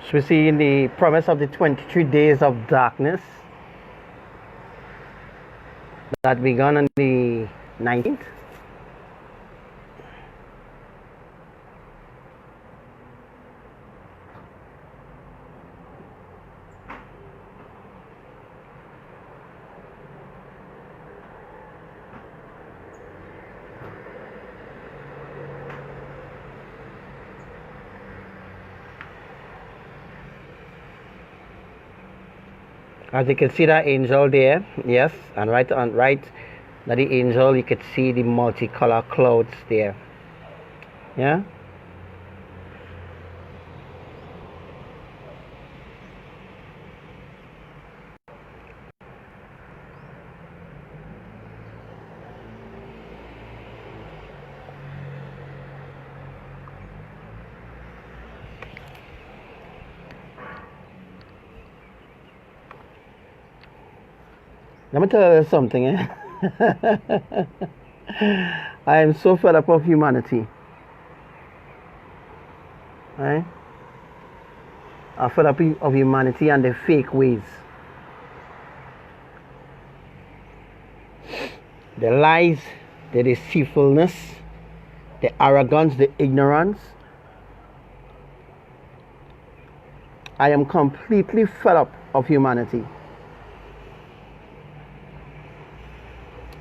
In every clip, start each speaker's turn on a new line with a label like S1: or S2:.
S1: So we see in the promise of the 23 days of darkness that began on the 19th. As you can see that angel there, yes, and right that the angel, you could see the multicolor clouds there. Yeah. Let me tell you something, eh? I am so fed up of humanity. Right? I'm fed up of humanity and their fake ways. The lies, the deceitfulness, the arrogance, the ignorance. I am completely fed up of humanity.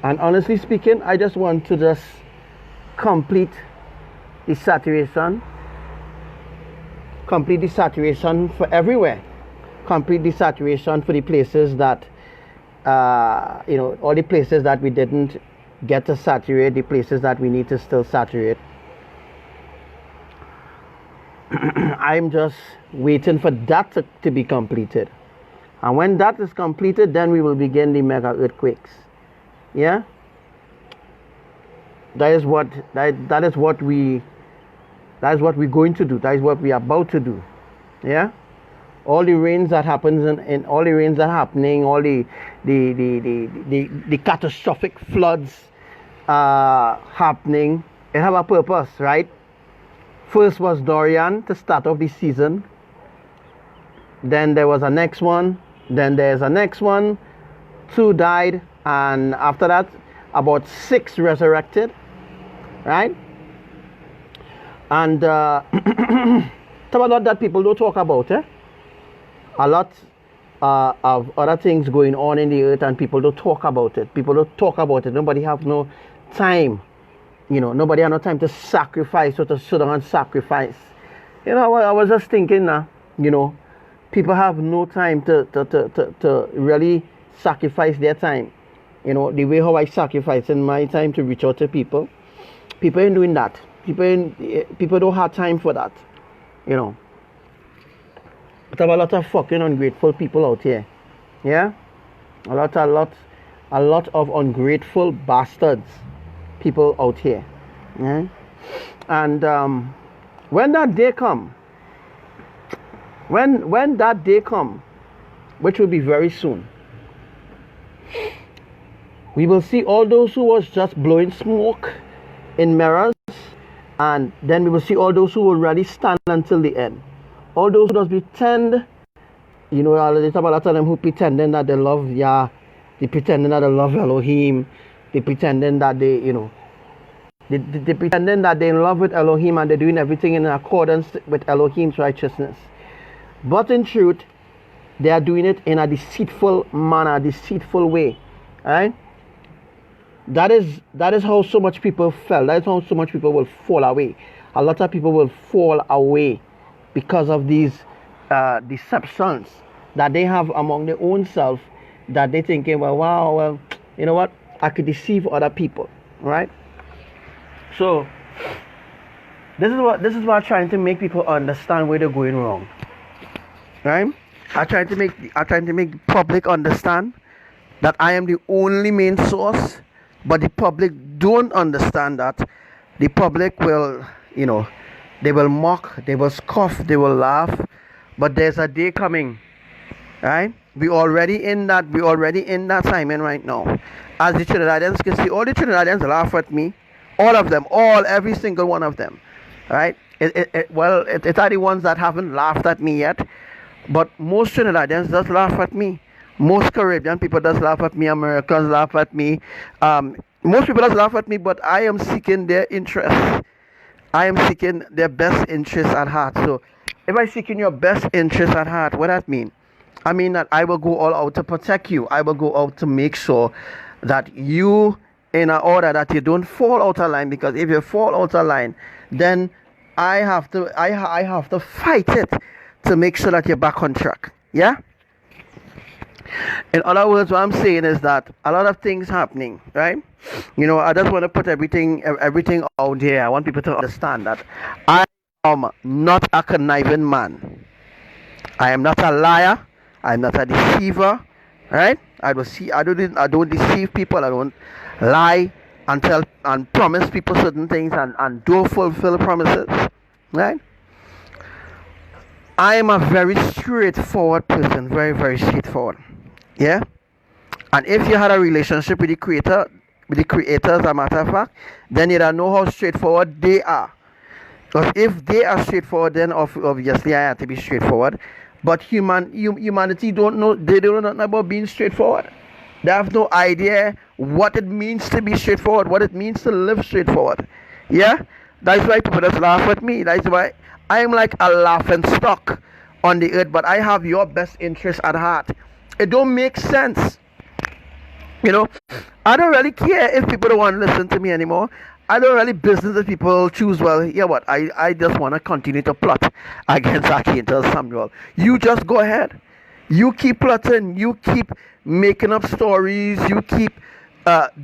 S1: And honestly speaking, I just want to just complete the saturation for everywhere. Complete the saturation for the places that, all the places that we didn't get to saturate, the places that we need to still saturate. I'm just waiting for that to be completed. And when that is completed, then we will begin the mega earthquakes. Yeah, that is what we're going to do. That is what we are about to do. Yeah, all the rains that happens and all the rains that are happening, all the catastrophic floods happening, it have a purpose, right? First was Dorian to start off the season. Then there was a next one. Then there's a next one. 2 died. And after that, about 6 resurrected, right? And talk about that people don't talk about, eh? A lot of other things going on in the earth, and people don't talk about it. People don't talk about it. Nobody have no time, nobody have no time to sacrifice or to sit down and sacrifice. I was just thinking now, people have no time to really sacrifice their time. The way how I sacrifice in my time to reach out to people. People ain't doing that. People don't have time for that. But have a lot of fucking ungrateful people out here. Yeah? A lot of ungrateful bastards people out here. Yeah? And when that day come, when that day come, which will be very soon, we will see all those who was just blowing smoke in mirrors, and then we will see all those who will really stand until the end. All those who just pretend, there's a lot of them who pretending that they love Yah, they pretending that they love Elohim, they pretending that they pretending that they're in love with Elohim and they're doing everything in accordance with Elohim's righteousness. But in truth, they are doing it in a deceitful manner, deceitful way, right? That is how so much people fell. That is how so much people will fall away. A lot of people will fall away because of these deceptions that they have among their own self, that they thinking, well, you know what? I could deceive other people, right? So this is what I'm trying to make people understand where they're going wrong, right? I'm trying to make the public understand that I am the only main source. But the public don't understand that. The public will, they will mock, they will scoff, they will laugh. But there's a day coming, right? We're already in that Simon right now. As the Trinidadians can see, all the Trinidadians laugh at me. All of them, every single one of them, right? It are the ones that haven't laughed at me yet, but most Trinidadians just laugh at me. Most Caribbean people just laugh at me. Americans laugh at me. Most people just laugh at me, but I am seeking their interest. I am seeking their best interest at heart. So if I seeking your best interest at heart, what that mean? I mean that I will go all out to protect you. I will go out to make sure that you, in an order that you don't fall out of line, because if you fall out of line, then I have to fight it to make sure that you're back on track. Yeah? In other words, what I'm saying is that a lot of things happening, right? You know, I just want to put everything out there. I want people to understand that I am not a conniving man. I am not a liar. I'm not a deceiver, right? I don't deceive people. I don't lie and tell and promise people certain things and don't fulfill promises, right? I am a very straightforward person, very, very straightforward. Yeah? And if you had a relationship with the creators, as a matter of fact, then you don't know how straightforward they are. Because if they are straightforward, then obviously I have to be straightforward. But humanity don't know, they don't know nothing about being straightforward. They have no idea what it means to be straightforward, what it means to live straightforward. Yeah? That's why people just laugh at me. That's why I'm like a laughing stock on the earth, but I have your best interest at heart. It don't make sense. You know, I don't really care if people don't want to listen to me anymore. I don't really business if people choose, well, yeah, what? I just want to continue to plot against Archangel Samuel. You just go ahead. You keep plotting. You keep making up stories. You keep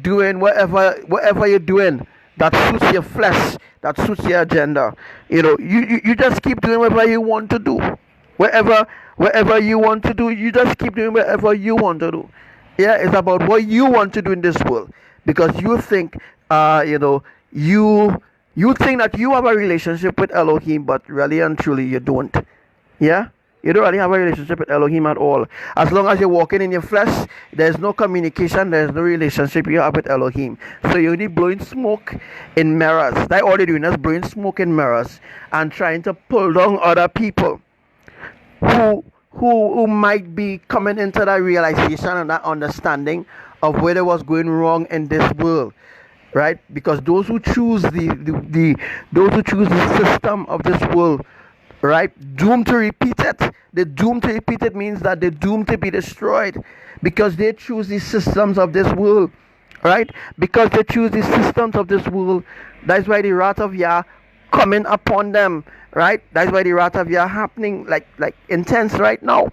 S1: doing whatever you're doing that suits your flesh, that suits your agenda. You know, you just keep doing whatever you want to do. Whatever you want to do, you just keep doing whatever you want to do. Yeah, it's about what you want to do in this world. Because you think, you think that you have a relationship with Elohim, but really and truly you don't. Yeah? You don't really have a relationship with Elohim at all. As long as you're walking in your flesh, there's no communication, there's no relationship you have with Elohim. So you're only blowing smoke in mirrors. That's all they're doing, is blowing smoke in mirrors and trying to pull down other people who might be coming into that realization and that understanding of where there was going wrong in this world. Right? Because those who choose the system of this world, right, doomed to repeat it. The doomed to repeat it means that they're doomed to be destroyed because they choose the systems of this world, right? Because they choose the systems of this world, that's why the wrath of Yah coming upon them, right? That's why the wrath of Yah happening like intense right now.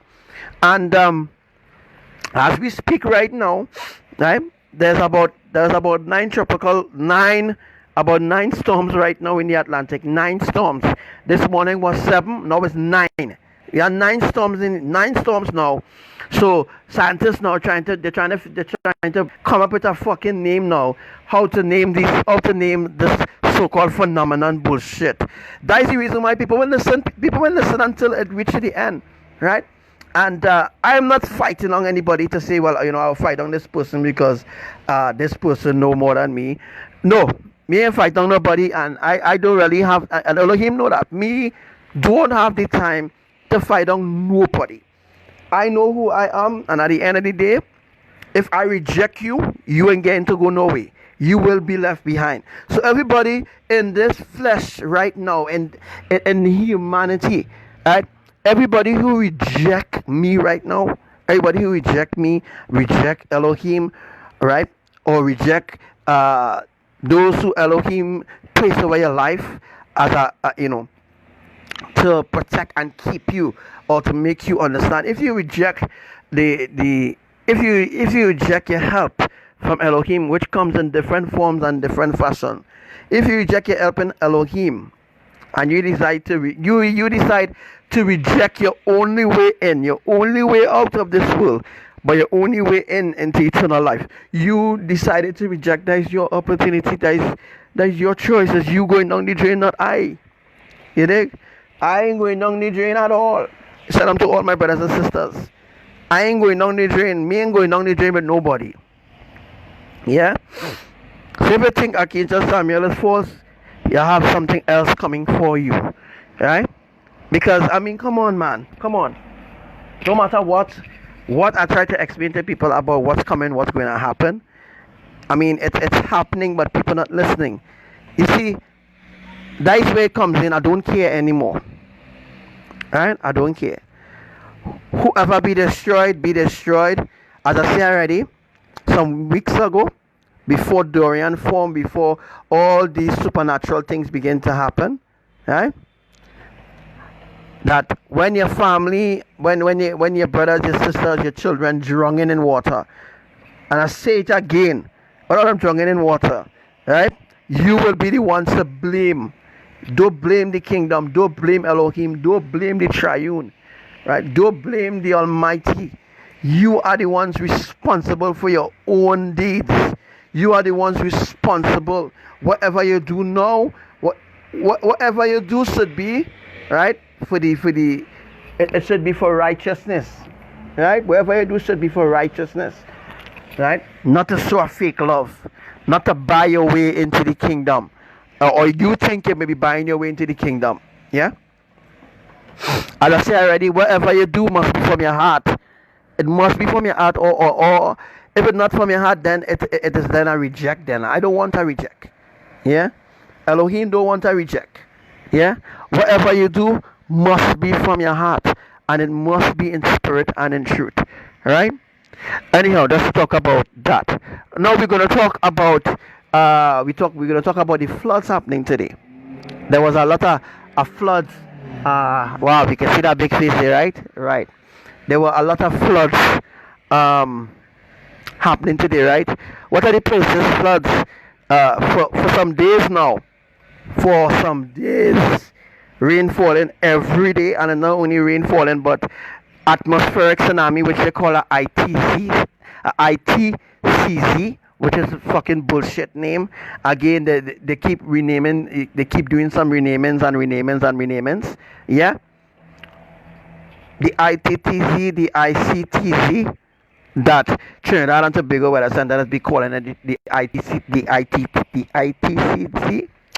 S1: And as we speak right now, right, there's about nine storms right now in the Atlantic. 9 storms. This morning was 7, now it's 9. We have 9 storms now. So scientists now they're trying to come up with a fucking name now. How to name this so-called phenomenon bullshit. That is the reason why people will listen until it reaches the end, right? And I'm not fighting on anybody to say, well, you know, I'll fight on this person because this person know more than me. No, me ain't fight on nobody, and I don't really have, and Elohim know that. Me don't have the time to fight on nobody. I know who I am, and at the end of the day, if I reject you, you ain't getting to go nowhere. You will be left behind. So everybody in this flesh right now, in humanity, right? Everybody who reject me right now, everybody who reject me, reject Elohim, right? Or reject those who Elohim place over your life as to protect and keep you, or to make you understand. If you reject if you reject your help from Elohim, which comes in different forms and different fashion, if you reject your help in Elohim, and you decide to reject your only way in, your only way out of this world, but your only way into eternal life, you decided to reject. That is your opportunity. That is your choice. It's you going down the drain, not I. You dig? I ain't going down the drain at all. Said I'm to all my brothers and sisters. I ain't going down the drain. Me ain't going down the drain with nobody. Yeah? So if you think Archangel Samuel is false, You have something else coming for you, right? Because I mean, come on, man, come on. No matter what I try to explain to people about what's coming, what's going to happen. I mean, it's happening, but people not listening. You see, that is where it comes in. I don't care anymore, right? I don't care. Whoever be destroyed, be destroyed. As I said already, some weeks ago, before Dorian formed, before all these supernatural things begin to happen, right? That when your family, when your brothers, your sisters, your children drowning in water, and I say it again, all of them drowning in water, right? You will be the ones to blame. Don't blame the kingdom. Don't blame Elohim. Don't blame the triune, right? Don't blame the Almighty. You are the ones responsible for your own deeds. You are the ones responsible. Whatever you do now, whatever you do should be, right? It should be for righteousness, right? Whatever you do should be for righteousness, right? Not to show a fake love, not to buy your way into the kingdom, or you think you may be buying your way into the kingdom, yeah? As I said already, whatever you do must be from your heart. It must be from your heart, or if it's not from your heart, then it is then a reject. Then I don't want a reject, yeah? Elohim don't want a reject, yeah? Whatever you do must be from your heart, and it must be in spirit and in truth, right? Anyhow, let's talk about that. Now we're going to talk about we're going to talk about the floods happening today. There was a lot of floods. Wow, we can see that big face there, right? There were a lot of floods happening today, right? What are the places floods? For some days now, for some days, rain falling every day, and not only rain falling, but atmospheric tsunami, which they call a ITCZ, which is a fucking bullshit name. Again, they keep renaming, they keep doing some renamings, yeah? The ITTZ, the ICTZ, that Trinidad and Tobago Weather Center has been calling it the ITCZ,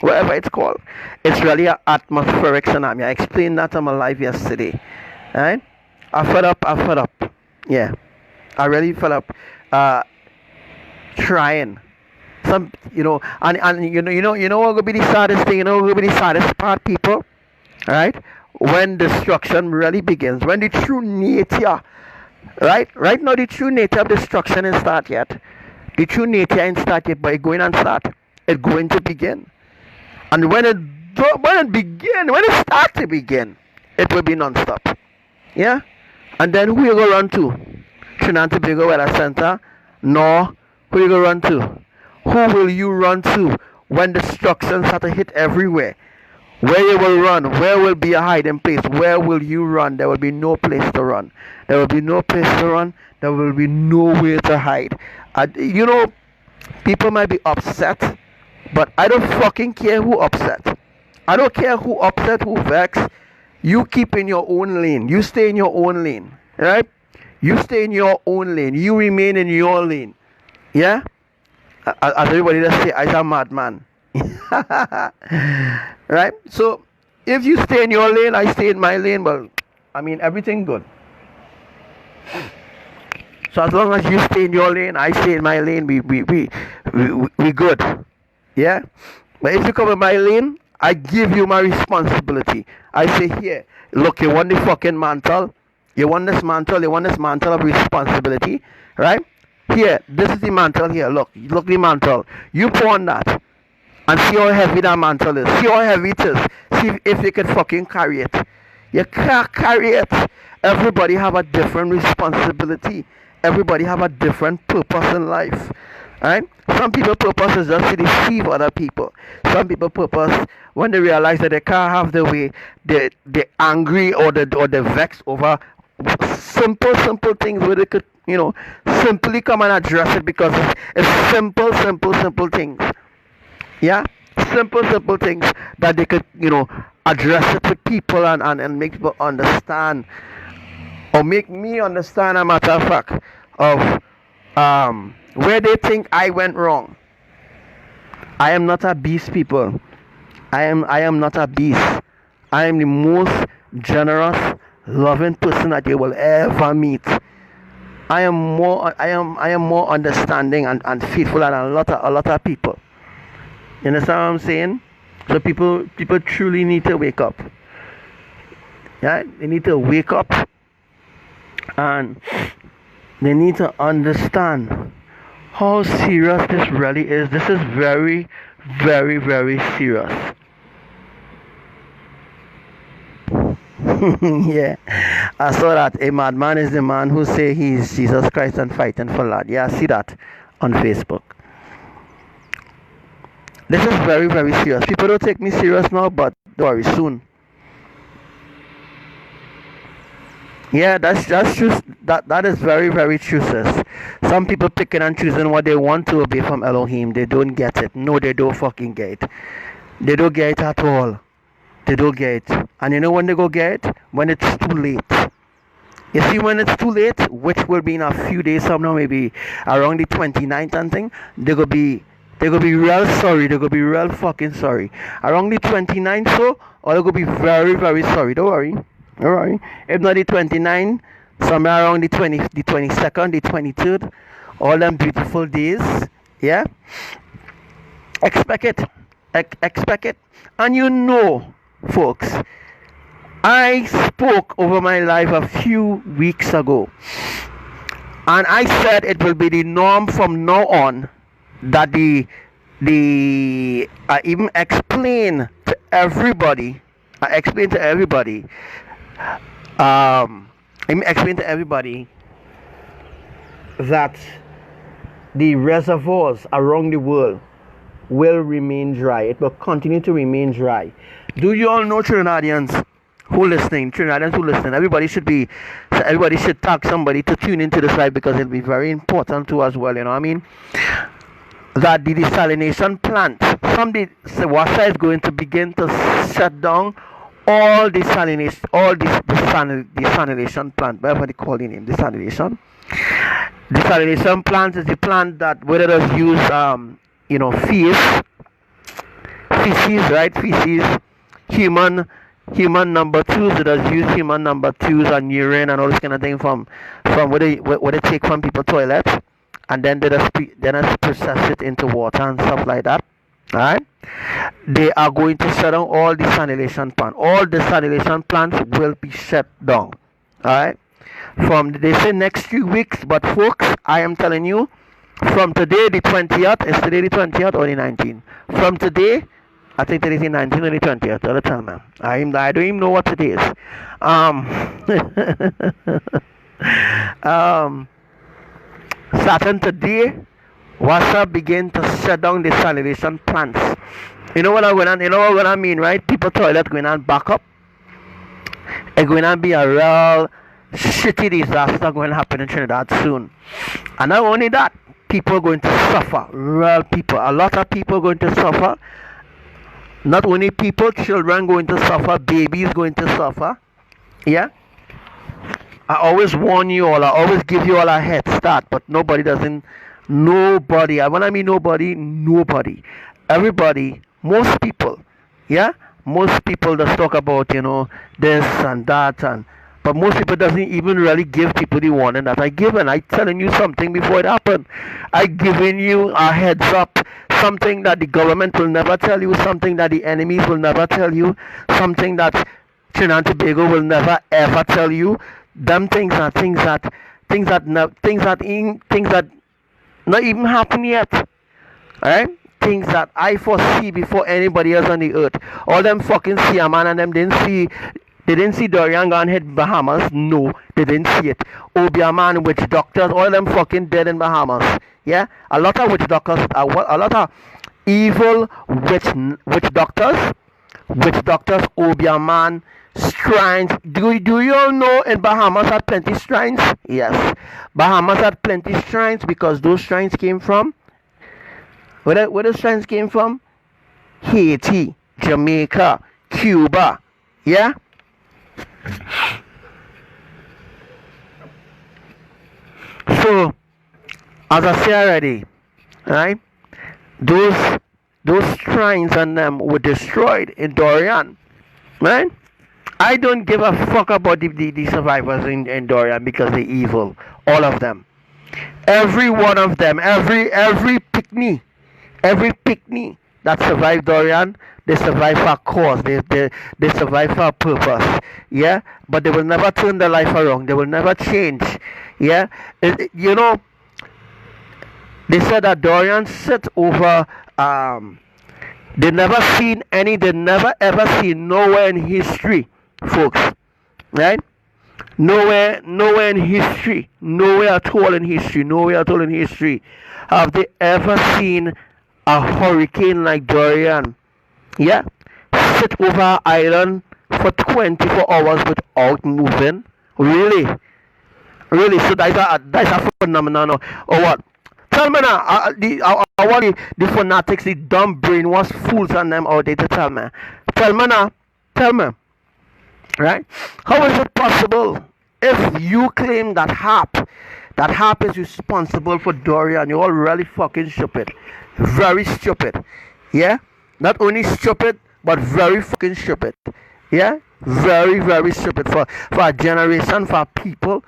S1: whatever it's called. It's really an atmospheric tsunami. I explained that on my live yesterday, right? I fed up. Yeah, I really fed up. Trying some, and you know what would be the saddest thing? You know what would be the saddest part, people? Right? When destruction really begins, when the true nature, right now the true nature of destruction ain't start yet. The true nature ain't start yet, but it's going to start. It's going to begin, and when it starts to begin, it will be non-stop. Yeah. And then who you go run to? Trinidad and Tobago Weather Center? No. Who you go run to? Who will you run to when destruction start to hit everywhere? Where you will run? Where will be a hiding place? Where will you run? There will be no place to run. There will be no place to run. There will be nowhere to hide. People might be upset, but I don't fucking care who upset. I don't care who upset, who vexed. You keep in your own lane. You stay in your own lane, right? You stay in your own lane. You remain in your lane, yeah? As everybody just say, I'm a madman. Right? So, if you stay in your lane, I stay in my lane, well, I mean, everything good. So, as long as you stay in your lane, I stay in my lane, we good, yeah? But if you come in my lane, I give you my responsibility. I say, here, look, you want the fucking mantle? You want this mantle of responsibility, right? Here, this is the mantle here. Look the mantle. You put on that and see how heavy that mantle is. See how heavy it is. See if you can fucking carry it. You can't carry it. Everybody have a different responsibility. Everybody have a different purpose in life. Right? Some people purpose is just to deceive other people. Some people purpose when they realize that they can't have the way they're angry or they vex over simple things where they could, simply come and address it, because it's simple things. Yeah? Simple things that they could, address it with people and make people understand, or make me understand, a matter of fact, of where they think I went wrong. I am not a beast, people. I am not a beast. I am the most generous, loving person that you will ever meet. I am more understanding and faithful than a lot of people. You understand what I'm saying? So people truly need to wake up. Yeah, they need to wake up, and they need to understand how serious this really is. This is very, very, very serious. Yeah, I saw that a madman is the man who say he's Jesus Christ and fighting for Lord. Yeah, I see that on Facebook. This is very, very serious. People don't take me serious now, but don't worry, soon. Yeah, that's true. That is very, very true, sis. Some people picking and choosing what they want to obey from Elohim. They don't get it. No, they don't fucking get it. They don't get it at all. They don't get it. And you know when they go get it? When it's too late. You see, when it's too late, which will be in a few days from now, maybe around the 29th and thing, they're gonna be real sorry. They're gonna be real fucking sorry. Around the 29th, so, or they're gonna be very, very sorry. Don't worry. Alright. If not the 29th, somewhere around the 22nd, the 23rd, all them beautiful days. Yeah. Expect it. Expect it. And you know, folks, I spoke over my life a few weeks ago, and I said it will be the norm from now on that I even explain to everybody. I explain to everybody that the reservoirs around the world will remain dry. It will continue to remain dry. Do you all know, Trinidadians who listening? Everybody should tag somebody to tune into this live, because it'll be very important to us, well, you know what I mean? That the desalination plant, Washa is going to begin to shut down all desalination plant, whatever they call the name, desalination plant is the plant that where it is use feces, right? Feces, human number twos. It does use human number twos and urine and all this kind of thing from what they take from people's toilets, and then they just process it into water and stuff like that. Alright, they are going to shut down all desalination plants. All desalination plants will be shut down. Alright, they say next few weeks, but folks, I am telling you, from today the 20th, is today the 20th or the 19th? From today, I think today is the 19th or the 20th. All the time, man. I don't even know what today is. Starting today, Washa begin to shut down the desalination plants. You know what I mean, right? People toilet going on back up. It's going to be a real shitty disaster going to happen in Trinidad soon. And not only that, people are going to suffer. Real people. A lot of people are going to suffer. Not only people, children going to suffer, babies going to suffer. Yeah? I always warn you all, I always give you all a head start, but nobody, when I mean nobody, everybody, most people, yeah, most people just talk about, this and that, but most people doesn't even really give people the warning that I give, and I telling you something before it happened. I giving you a heads up, something that the government will never tell you, something that the enemies will never tell you, something that Trinidad and Tobago will never ever tell you. Them things are things that not even happen yet. Alright? Things that I foresee before anybody else on the earth. All them fucking see a man and them they didn't see Dorian gone hit Bahamas. No, they didn't see it. Obia man, witch doctors, all them fucking dead in Bahamas. Yeah? A lot of witch doctors, a lot of evil witch doctors, Obia man, shrines. Do you all know in Bahamas had plenty shrines? Yes. Bahamas had plenty shrines because those shrines came from where the shrines came from? Haiti, Jamaica, Cuba. Yeah? So, as I say already, right? Those those shrines and them were destroyed in Dorian, right? I don't give a fuck about the survivors in Dorian because they're evil. All of them. Every one of them. Every picnic. Every picnic that survived Dorian, they survive for a cause. They survive for a purpose. Yeah? But they will never turn their life around. They will never change. Yeah? You know, they said that Dorian sit over they never ever seen nowhere in history, folks, right? Nowhere in history, nowhere at all in history have they ever seen a hurricane like Dorian, yeah, sit over an island for 24 hours without moving. Really? So that's a phenomenon, or what? Tell me now, I want the fanatics, the dumb brainwashed fools and them out there to tell me. Tell me, right? How is it possible if you claim that HAP is responsible for Dorian? You're all really fucking stupid. Very stupid. Yeah? Not only stupid, but very fucking stupid. Yeah? Very, very stupid for a generation, for people,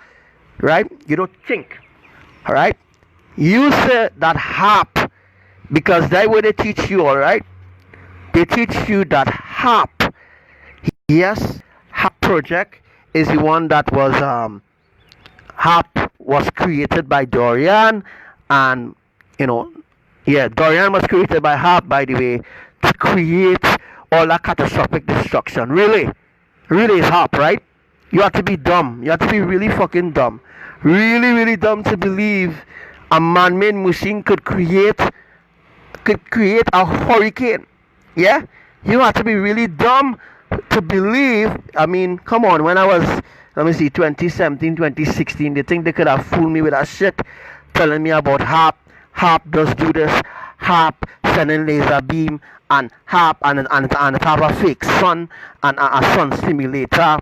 S1: right? You don't think, all right? You say that HAP, because that's what they teach you, all right? They teach you that HAP, yes, HAP project is the one that was HAP was created by Dorian, and you know, yeah, Dorian was created by HAP, by the way, to create all that catastrophic destruction. Really is HAP, right? You have to be dumb. You have to be really fucking dumb. Really dumb to believe a man-made machine could create a hurricane. Yeah? You have to be really dumb to believe. I mean, come on, when I was, let me see, 2017, 2016, they think they could have fooled me with that shit, telling me about HAP does do this, HAP sending laser beam, and HAP and it have a fake sun and a sun simulator,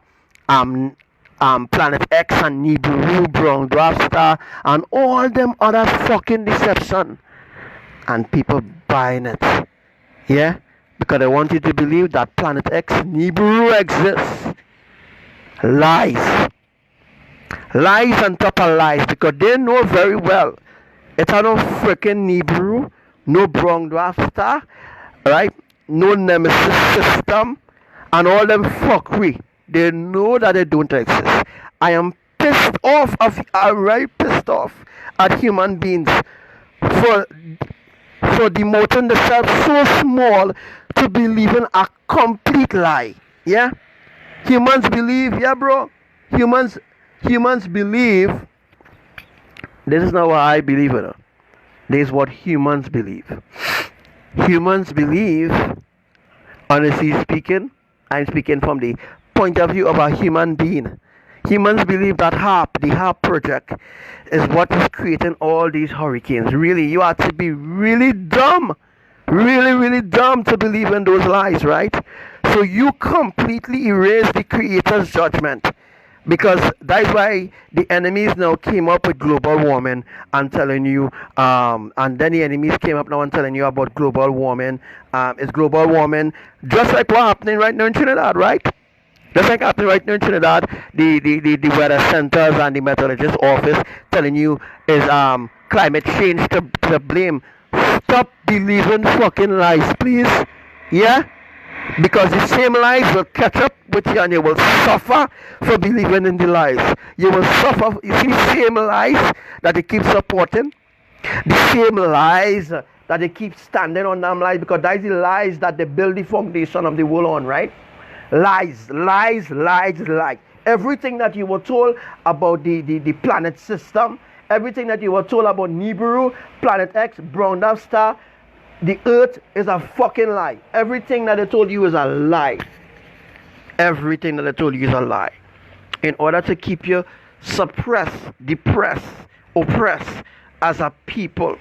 S1: Planet X and Nibiru, Brown Dwarf Star, and all them other fucking deception, and people buying it, yeah, because they want you to believe that Planet X, Nibiru exists. Lies on top of lies, because they know very well it's no freaking Nibiru, no Brown Dwarf Star, right? No Nemesis system, and all them fuckery. They know that they don't exist. I am pissed off. I'm very pissed off at human beings for demoting themselves so small to believe in a complete lie. Yeah? Humans believe, yeah, bro. Humans believe. This is not what I believe in. This is what humans believe. Humans believe, honestly speaking, I'm speaking from the point of view of a human being. Humans believe that the HAP project is what is creating all these hurricanes. Really, you have to be really dumb, really dumb to believe in those lies, right? So you completely erase the Creator's judgment, because that's why the enemies now came up with global warming and telling you, and then the enemies came up now and telling you about global warming. It's global warming, just like what's happening right now in Trinidad, right? Just like happening right now in Trinidad, the weather centers and the meteorologist office telling you is climate change to blame. Stop believing fucking lies, please. Yeah? Because the same lies will catch up with you and you will suffer for believing in the lies. You will suffer. You see the same lies that they keep supporting? The same lies that they keep standing on them lies, because that's the lies that they build the foundation of the world on, right? Lies. Everything that you were told about the planet system, everything that you were told about Nibiru, Planet X, Brown Dwarf Star, the earth is a fucking lie. Everything that they told you is a lie. Everything that they told you is a lie. In order to keep you suppressed, depressed, oppressed as a people.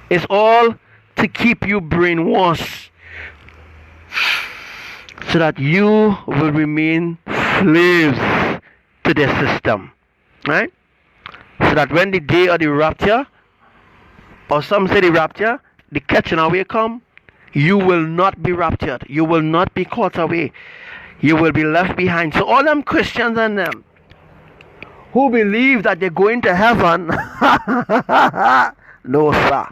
S1: It's all to keep you brainwashed, so that you will remain slaves to their system, right? So that when the day of the rapture, or some say the rapture, the catching away come, you will not be raptured. You will not be caught away. You will be left behind. So all them Christians and them who believe that they're going to heaven, no sir.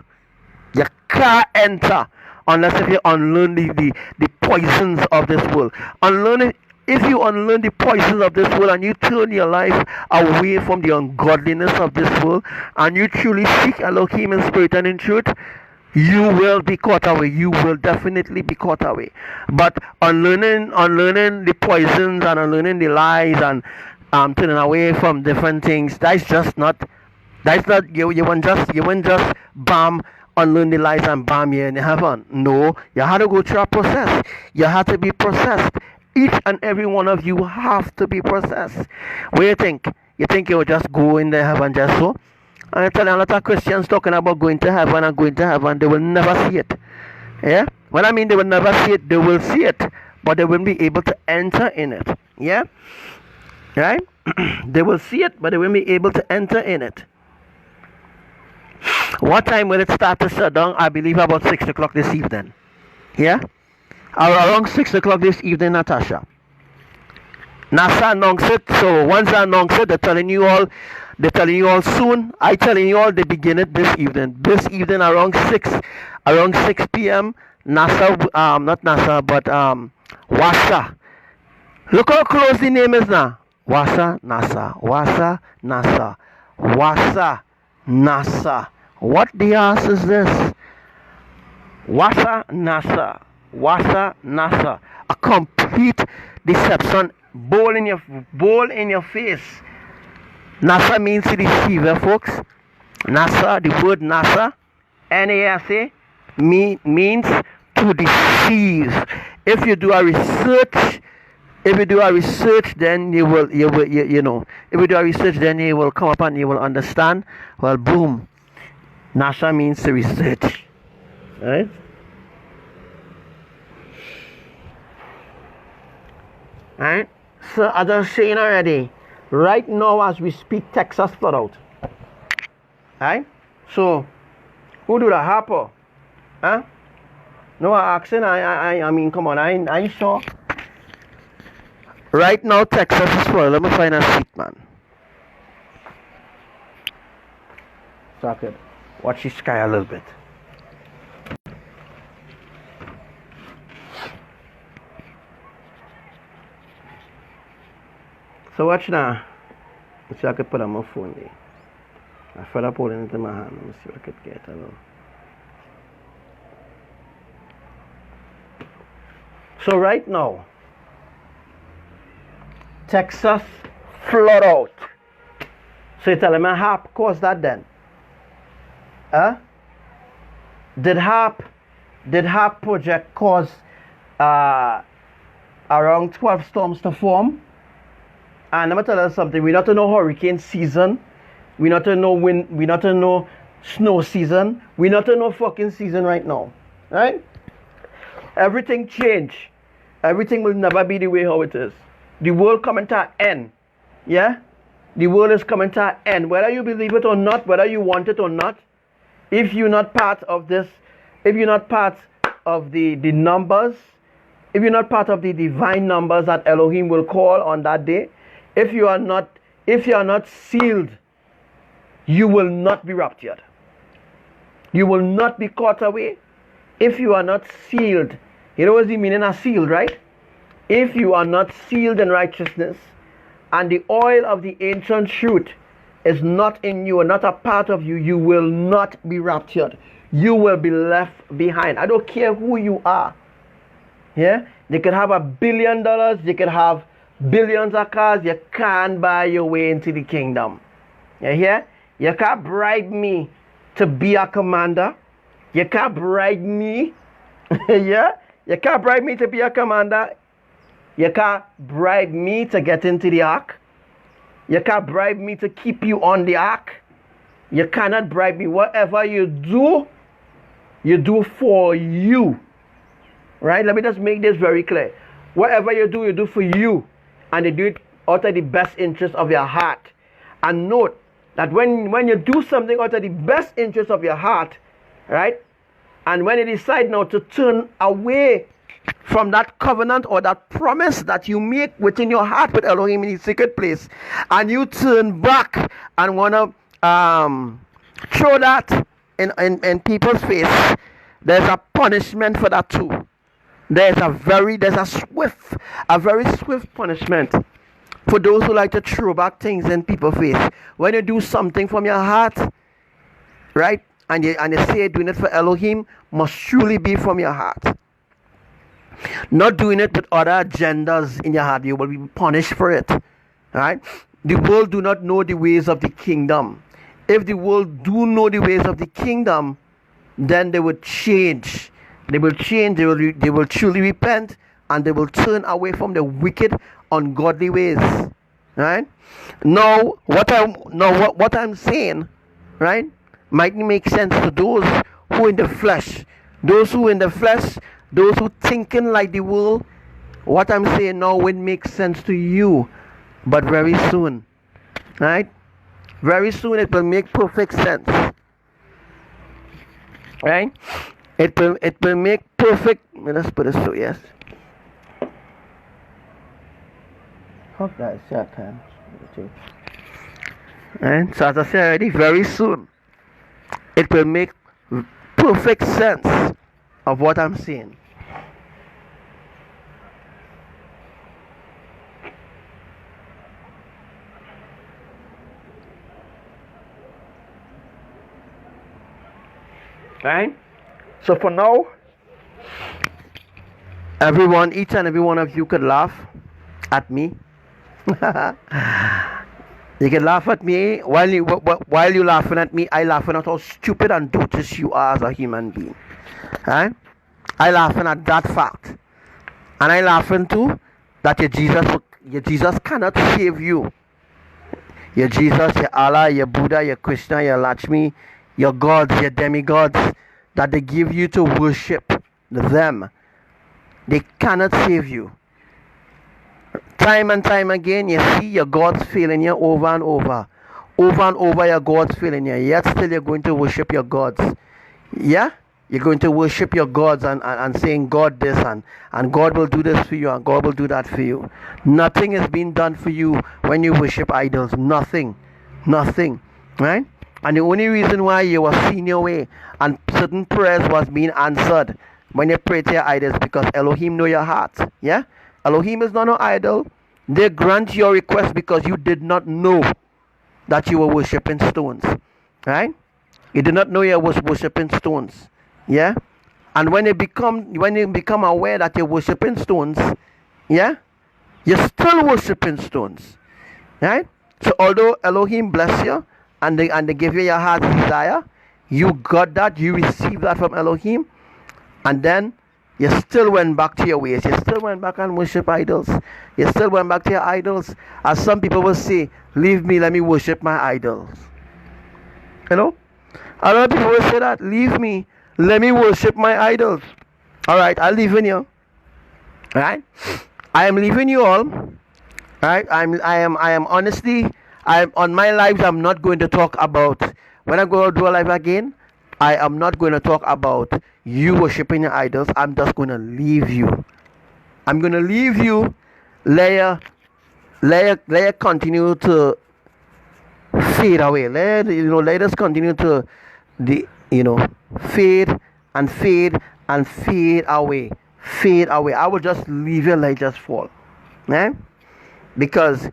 S1: You can't enter unless if you unlearn the poisons of this world. If you unlearn the poisons of this world and you turn your life away from the ungodliness of this world and you truly seek Elohim in spirit and in truth, you will be caught away. You will definitely be caught away. But unlearning the poisons and unlearning the lies and turning away from different things, you won't just bam, unlearn the lies and bam, you're in heaven. No, you have to go through a process. You have to be processed. Each and every one of you have to be processed. What do you think? You think you will just go in the heaven just so? And I tell you, a lot of Christians talking about going to heaven and going to heaven, they will never see it. Yeah? When I mean they will never see it, they will see it, but they won't be able to enter in it. Yeah? Right? They will see it, but they won't be able to enter in it. What time will it start to shut down? I believe about 6 o'clock this evening. Yeah? Around 6 o'clock this evening, Natasha. NASA announced it, so once I announce it, they're telling you all soon. I telling you all they begin it this evening. This evening around 6 p.m. NASA, not NASA, but WASA. Look how close the name is now. WASA, NASA, WASA, NASA, WASA, NASA. What the ass is this? WASA, NASA, WASA, NASA. A complete deception. Bowl in your face. NASA means to deceive, folks. NASA, the word NASA, NASA, means to deceive. If you do a research, then you will come up and you will understand. Well, boom. NASA means to research. Right? Right? So as I was saying already, right now as we speak, Texas flood out. Right? So who do the Harper? Huh? No accent. I mean, come on, I ain't sure. Right now Texas is flooded. Let me find a seat, man. So I could watch the sky a little bit. So watch now. Let's see if I could put on my phone there. I felt up holding it in my hand. Let me see what I could get. So right now, Texas flood out. So you tell me HAP caused that then? Huh? Did HAP project cause around 12 storms to form? And let me tell you something, we're not in no hurricane season. We're not in no wind, we're not in no snow season. We're not in no fucking season right now. Right? Everything changed. Everything will never be the way how it is. The world coming to an end. Yeah? The world is coming to an end. Whether you believe it or not, whether you want it or not, if you're not part of this, if you're not part of the numbers, if you're not part of the divine numbers that Elohim will call on that day, if you are not sealed, you will not be raptured. You will not be caught away if you are not sealed. You know what's the meaning of sealed, right? If you are not sealed in righteousness and the oil of the ancient truth is not in you and not a part of you, you will not be raptured. You will be left behind. I don't care who you are. Yeah? They could have $1 billion, they could have billions of cars, you can't buy your way into the kingdom. You hear? You can't bribe me to be a commander. You can't bribe me. Yeah? You can't bribe me to be a commander. You can't bribe me to get into the ark. You can't bribe me to keep you on the ark. You cannot bribe me. Whatever you do for you. Right? Let me just make this very clear. Whatever you do for you. And you do it out of the best interest of your heart. And note that when you do something out of the best interest of your heart, right? And when you decide now to turn away from that covenant or that promise that you make within your heart with Elohim in the secret place, and you turn back and want to throw that in people's face, there's a punishment for that too. There's a very swift punishment for those who like to throw back things in people's face. When you do something from your heart, right, and you say you're doing it for Elohim, must truly be from your heart. Not doing it with other agendas in your heart, you will be punished for it. Right? The world do not know the ways of the kingdom. If the world do know the ways of the kingdom, then they will change. They will change. They will truly repent, and they will turn away from the wicked, ungodly ways. Right? Now, what I'm saying, right, might make sense to those who in the flesh. Those who in the flesh, those who thinking like the world. What I'm saying now will make sense to you, but very soon, right? Very soon it will make perfect sense, right? It will make perfect. Let's put it so, yes. Fuck that shit, man. And so as I said already, very soon it will make perfect sense of what I'm saying. Right? So for now, each and every one of you could laugh at me. You can laugh at me while you laughing at me. I laughing at how stupid and dotish you are as a human being. Right? I laughing at that fact, and I laughing too that your Jesus cannot save you. Your Jesus, your Allah, your Buddha, your Krishna, your Lakshmi, your gods, your demigods that they give you to worship them, they cannot save you. Time and time again, you see your gods failing you over and over. Over and over, your gods failing you. Yet still you're going to worship your gods. Yeah? You're going to worship your gods and saying God this and God will do this for you and God will do that for you. Nothing is being done for you when you worship idols. Nothing. Right? And the only reason why you were seeing your way and certain prayers was being answered when you pray to your idols, because Elohim know your heart. Yeah? Elohim is not an idol. They grant your request because you did not know that you were worshipping stones. Right? You did not know you was worshipping stones. Yeah? And when you become aware that you're worshipping stones, yeah, you're still worshipping stones. Right? So although Elohim bless you and they give you your heart's desire, you got that, you received that from Elohim, and then you still went back to your ways. You still went back and worship idols. You still went back to your idols. As some people will say, leave me, let me worship my idols. You know? A lot of people will say that, leave me, let me worship my idols. Alright, I'll leave in you. Right? I am leaving you all. Right? I am honestly, on my lives, I'm not going to talk about, when I go to do a live again, I am not going to talk about you worshiping your idols. I'm just going to leave you. I'm going to leave you. Let you continue to fade away. Let us continue to fade and fade and fade away. Fade away. I will just leave you like just fall. Because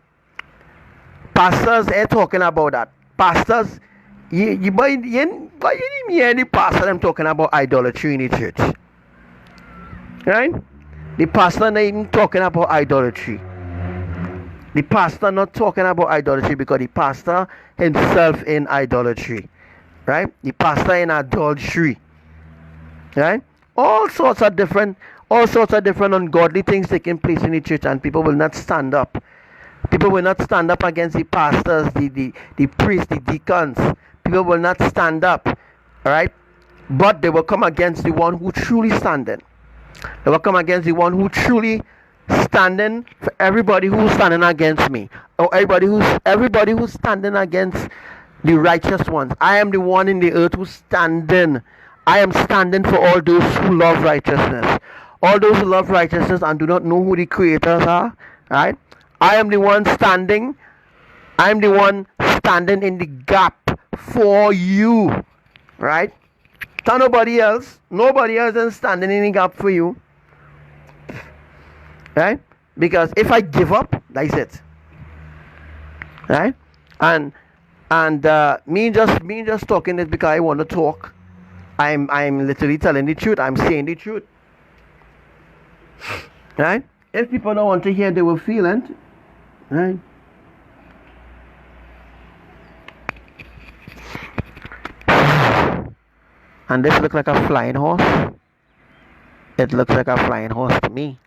S1: pastors ain't talking about that. Pastors, you need me any pastor them talking about idolatry in the church. Right? The pastor not even talking about idolatry. The pastor not talking about idolatry because the pastor himself in idolatry. Right? The pastor in adultery. Right? All sorts of different ungodly things taking place in the church, and people will not stand up. People will not stand up against the pastors, the priests, the deacons. People will not stand up. Alright? But they will come against the one who truly standing. They will come against the one who truly standing for everybody who's standing against me. Or everybody who's standing against the righteous ones. I am the one in the earth who's standing I am standing for all those who love righteousness. All those who love righteousness and do not know who the creators are, right? I am the one standing. I am the one standing in the gap for you, right? So nobody else is standing in the gap for you, right? Because if I give up, that's it, right? And me just talking this because I want to talk. I'm literally telling the truth. I'm saying the truth, right? If people don't want to hear, they will feel it, right? And this looks like a flying horse. It looks like a flying horse to me.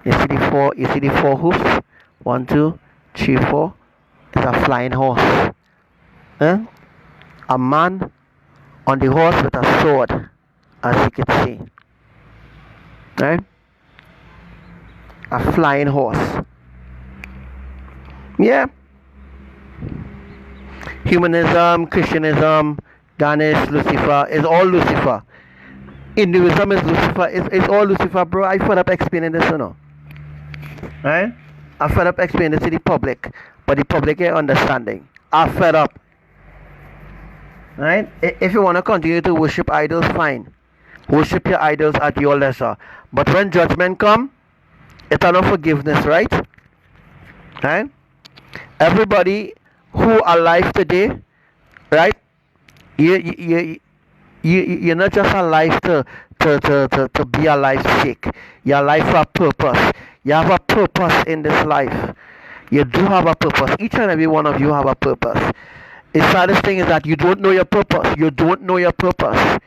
S1: You see the four hoofs? 1, 2, 3, 4. It's a flying horse. Eh? A man on the horse with a sword, as you can see. Right? A flying horse. Yeah. Humanism, Christianism, Ganesh, Lucifer, is all Lucifer. Hinduism is Lucifer, it's all Lucifer, bro. I fed up explaining this, you know. Right? I fed up explaining this to the public, but the public ain't understanding. I fed up. Right? If you want to continue to worship idols, fine. Worship your idols at your leisure. But when judgment come, it's no forgiveness, right? Right? Everybody who alive today, right? You're not just alive to be alive sake. You're alive for a purpose. You have a purpose in this life. You do have a purpose. Each and every one of you have a purpose. The saddest thing is that you don't know your purpose. You don't know your purpose.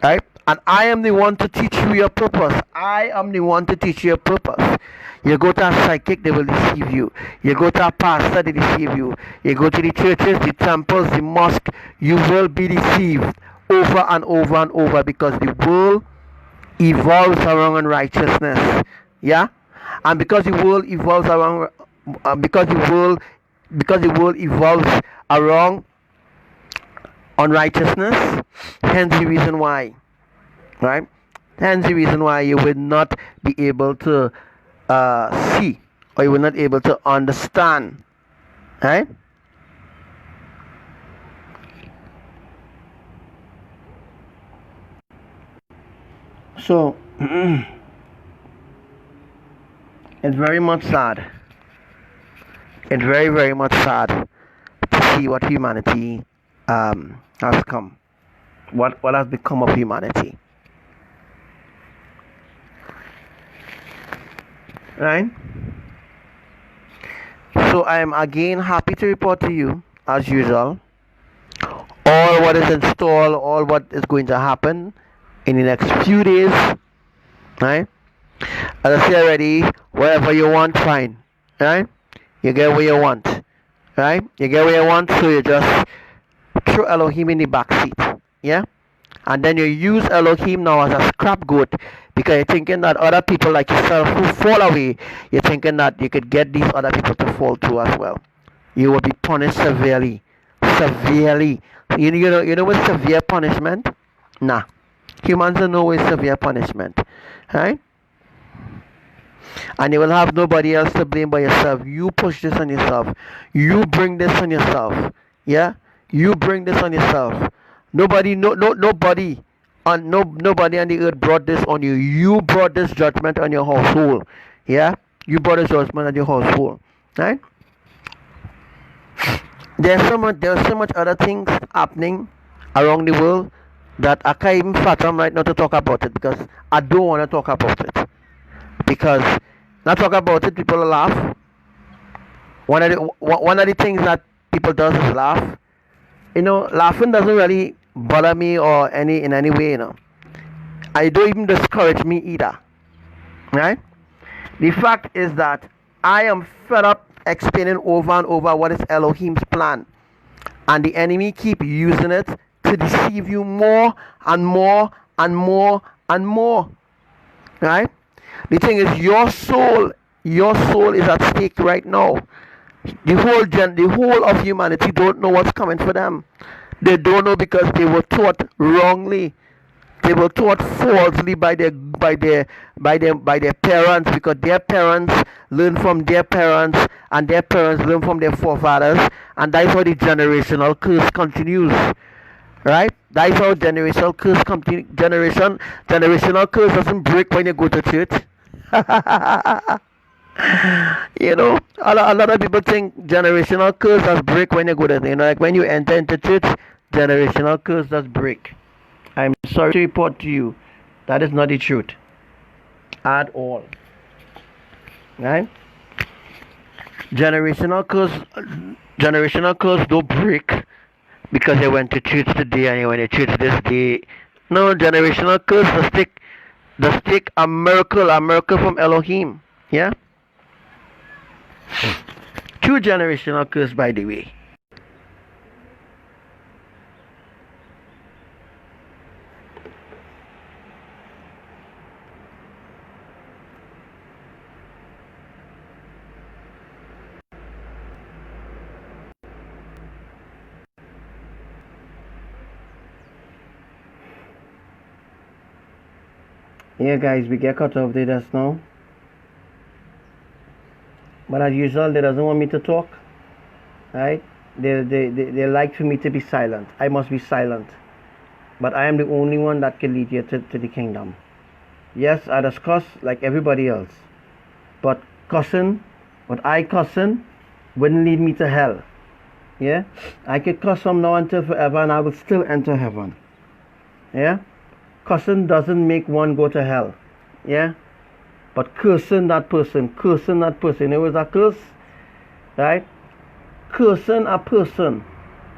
S1: Right? And I am the one to teach you your purpose. I am the one to teach you your purpose. You go to a psychic, they will deceive you. You go to a pastor, they deceive you. You go to the churches, the temples, the mosque, you will be deceived over and over and over, because the world evolves around unrighteousness. Yeah? And because the world evolves around because the world evolves around unrighteousness, hence the reason why, right? Hence the reason why you will not be able to see, or you will not be able to understand, right? So it's very much sad. It's very, very much sad to see what humanity has come. What has become of humanity. Right? So I am again happy to report to you, as usual, all what is installed, all what is going to happen in the next few days. Right? As I said already, whatever you want, fine. Right? You get what you want. Right? You get what you want, so you just throw Elohim in the back seat. Yeah? And then you use Elohim now as a scapegoat, because you're thinking that other people like yourself who fall away, you're thinking that you could get these other people to fall too as well. You will be punished severely. Severely. You know what's severe punishment? Nah. Humans don't know what's severe punishment. Right? And you will have nobody else to blame but yourself. You push this on yourself. You bring this on yourself. Yeah? You bring this on yourself. Nobody on the earth brought this on you. You brought this judgment on your household. Yeah? You brought this judgment on your household. Right? There's so much other things happening around the world that I can't even fathom right now to talk about it, because I don't want to talk about it. Because not talk about it, people will laugh. One of the things that people does is laugh. Laughing doesn't really bother me or in any way, I don't even discourage me either. Right? The fact is that I am fed up explaining over and over what is Elohim's plan. And the enemy keep using it to deceive you more and more and more and more. Right? The thing is, your soul is at stake right now. The whole of humanity don't know what's coming for them. They don't know because they were taught wrongly. They were taught falsely by their parents, because their parents learn from their parents and their parents learn from their forefathers, and that's how the generational curse continues. Right? That's how generational curse generational curse doesn't break when you go to church. A lot of people think generational curse does break when you go to, like when you enter into church, generational curse does break. I'm sorry to report to you, that is not the truth at all. Right? Generational curse don't break because they went to church today and they went to church this day. No, generational curse does take a miracle from Elohim. Yeah? True generational curse, by the way. Yeah, guys, we get cut off there just now. But as usual, they doesn't want me to talk. Right? They like for me to be silent. I must be silent. But I am the only one that can lead you to the kingdom. Yes, I just cuss like everybody else. But what I cussing wouldn't lead me to hell. Yeah? I could cuss from now until forever and I will still enter heaven. Yeah? Cussing doesn't make one go to hell. Yeah? But cursing that person. It was a curse. Right? Cursing a person.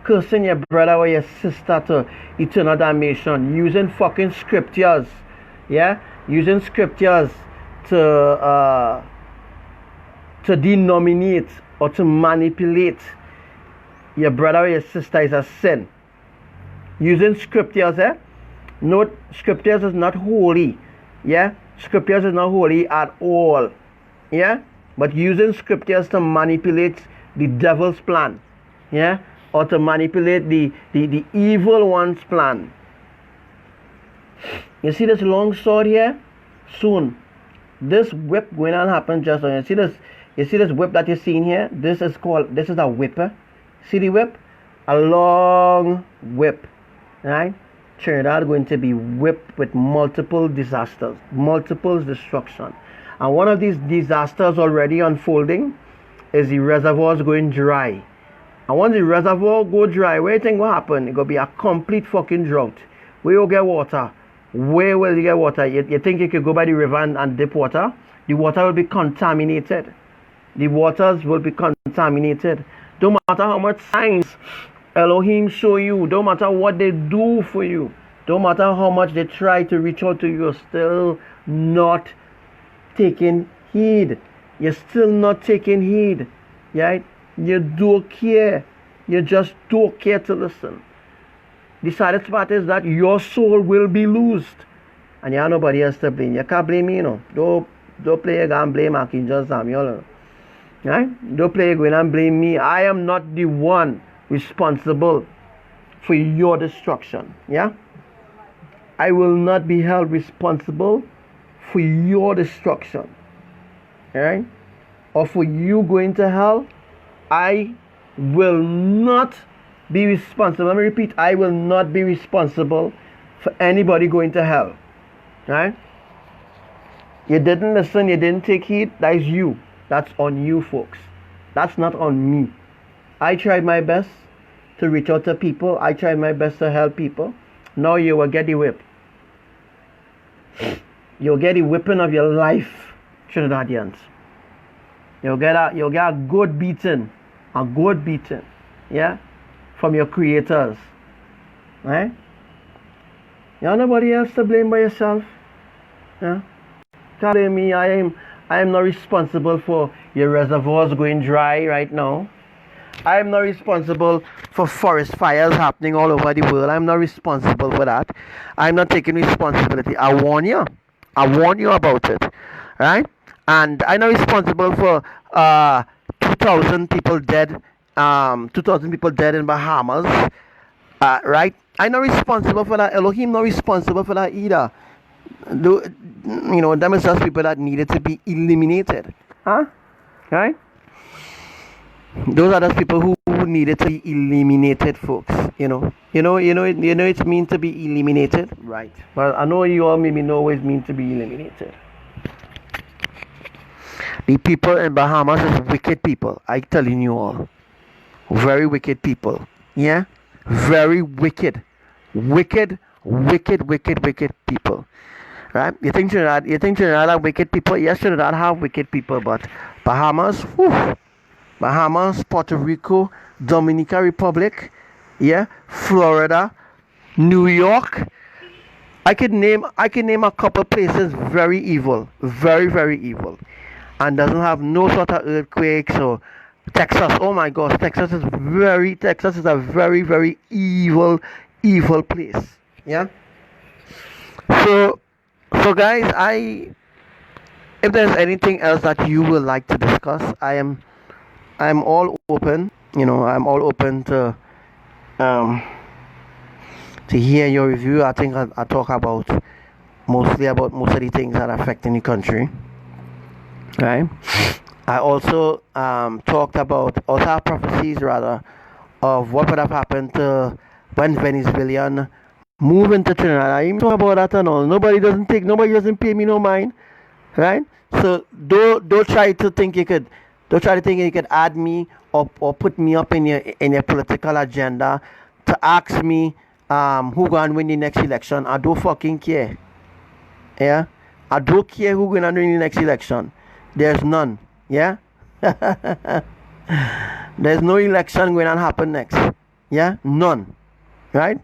S1: Cursing your brother or your sister to eternal damnation. Using fucking scriptures. Yeah? Using scriptures to denominate or to manipulate your brother or your sister is a sin. Using scriptures, Note, scriptures is not holy. Yeah? Scriptures is not holy at all. Yeah? But using scriptures to manipulate the devil's plan. Yeah? Or to manipulate the evil one's plan. You see this long sword here? Soon. This whip going on happen just now. You see this whip that you're seeing here? This is a whipper. See the whip? A long whip. Right? Trinidad going to be whipped with multiple disasters, multiple destruction. And one of these disasters already unfolding is the reservoirs going dry. And once the reservoir go dry, where you think what happen? It gonna be a complete fucking drought. Where you get water? Where will you get water? You think you could go by the river and dip water? The water will be contaminated. The waters will be contaminated. Don't matter how much science Elohim show you, don't matter what they do for you, don't matter how much they try to reach out to you, you're still not taking heed. You're still not taking heed. Right? You don't care. You just don't care to listen. The saddest part is that your soul will be loosed. And you have nobody else to blame. You can't blame me, Don't play a game, blame Archangel Samuel. Right? Don't play a game and blame me. I am not the one responsible for your destruction. Yeah? I will not be held responsible for your destruction. Alright? Or for you going to hell. I will not be responsible. Let me repeat, I will not be responsible for anybody going to hell. Right? You didn't listen, you didn't take heed, that is you. That's on you, folks. That's not on me. I tried my best to reach out to people. I tried my best to help people. Now you will get the whip. You'll get the whipping of your life, Trinidadians. You'll get a good beating. A good beating. Yeah? From your creators. Right? You have nobody else to blame but yourself. Yeah? Can't blame me. I am not responsible for your reservoirs going dry right now. I am not responsible for forest fires happening all over the world. I'm not responsible for that. I'm not taking responsibility. I warn you. I warn you about it. Right? And I'm not responsible for 2,000 people dead. 2,000 people dead in Bahamas. Right? I'm not responsible for that. Elohim not responsible for that either. Them is just people that needed to be eliminated. Huh? Right? Those are those people who needed to be eliminated, folks. It means to be eliminated, right? Well, I know you all maybe know what it means to be eliminated. The people in Bahamas is wicked people. I telling you all, very wicked people. Yeah, very wicked people. Right? You think Trinidad have wicked people? Yes, Trinidad have wicked people, but Bahamas, Bahamas, Puerto Rico, Dominican Republic, yeah, Florida, New York. I could name a couple places very evil, very evil, and doesn't have no sort of earthquakes or Texas. Oh my gosh, Texas is a very evil place. Yeah. So guys, if there's anything else that you would like to discuss, I'm all open. I'm all open to hear your review. I think I talk about most of the things that are affecting the country. Right. I also talked about other prophecies rather of what would have happened to when Venezuelan move into Trinidad. I even talk about that and all. Nobody doesn't pay me no mind. Right? So don't try to think you could add me or put me up in your political agenda to ask me who gonna win the next election. I don't fucking care. Yeah? I don't care who gonna win the next election. There's none. Yeah? There's no election going to happen next. Yeah? None. Right?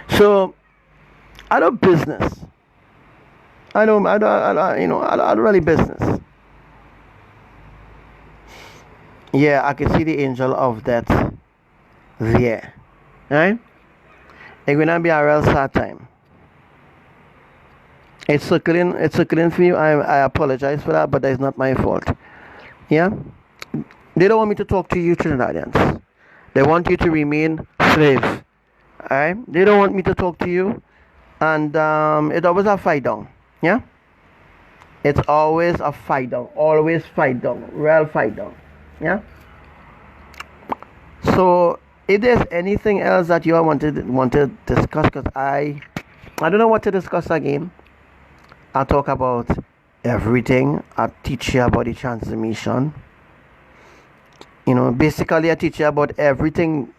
S1: So I don't business. I don't really business. Yeah, I can see the angel of death there. Right? It's gonna be a real sad time. It's circling for you. I apologize for that, but that's not my fault. Yeah? They don't want me to talk to you Trinidadians. They want you to remain slaves. Alright? They don't want me to talk to you. And it's always a fight down. Yeah? It's always a fight down. Always fight down. Real fight down. Yeah? So if there's anything else that you all want to discuss, because I don't know what to discuss again. I'll talk about everything. I'll teach you about the transformation. Basically I teach you about everything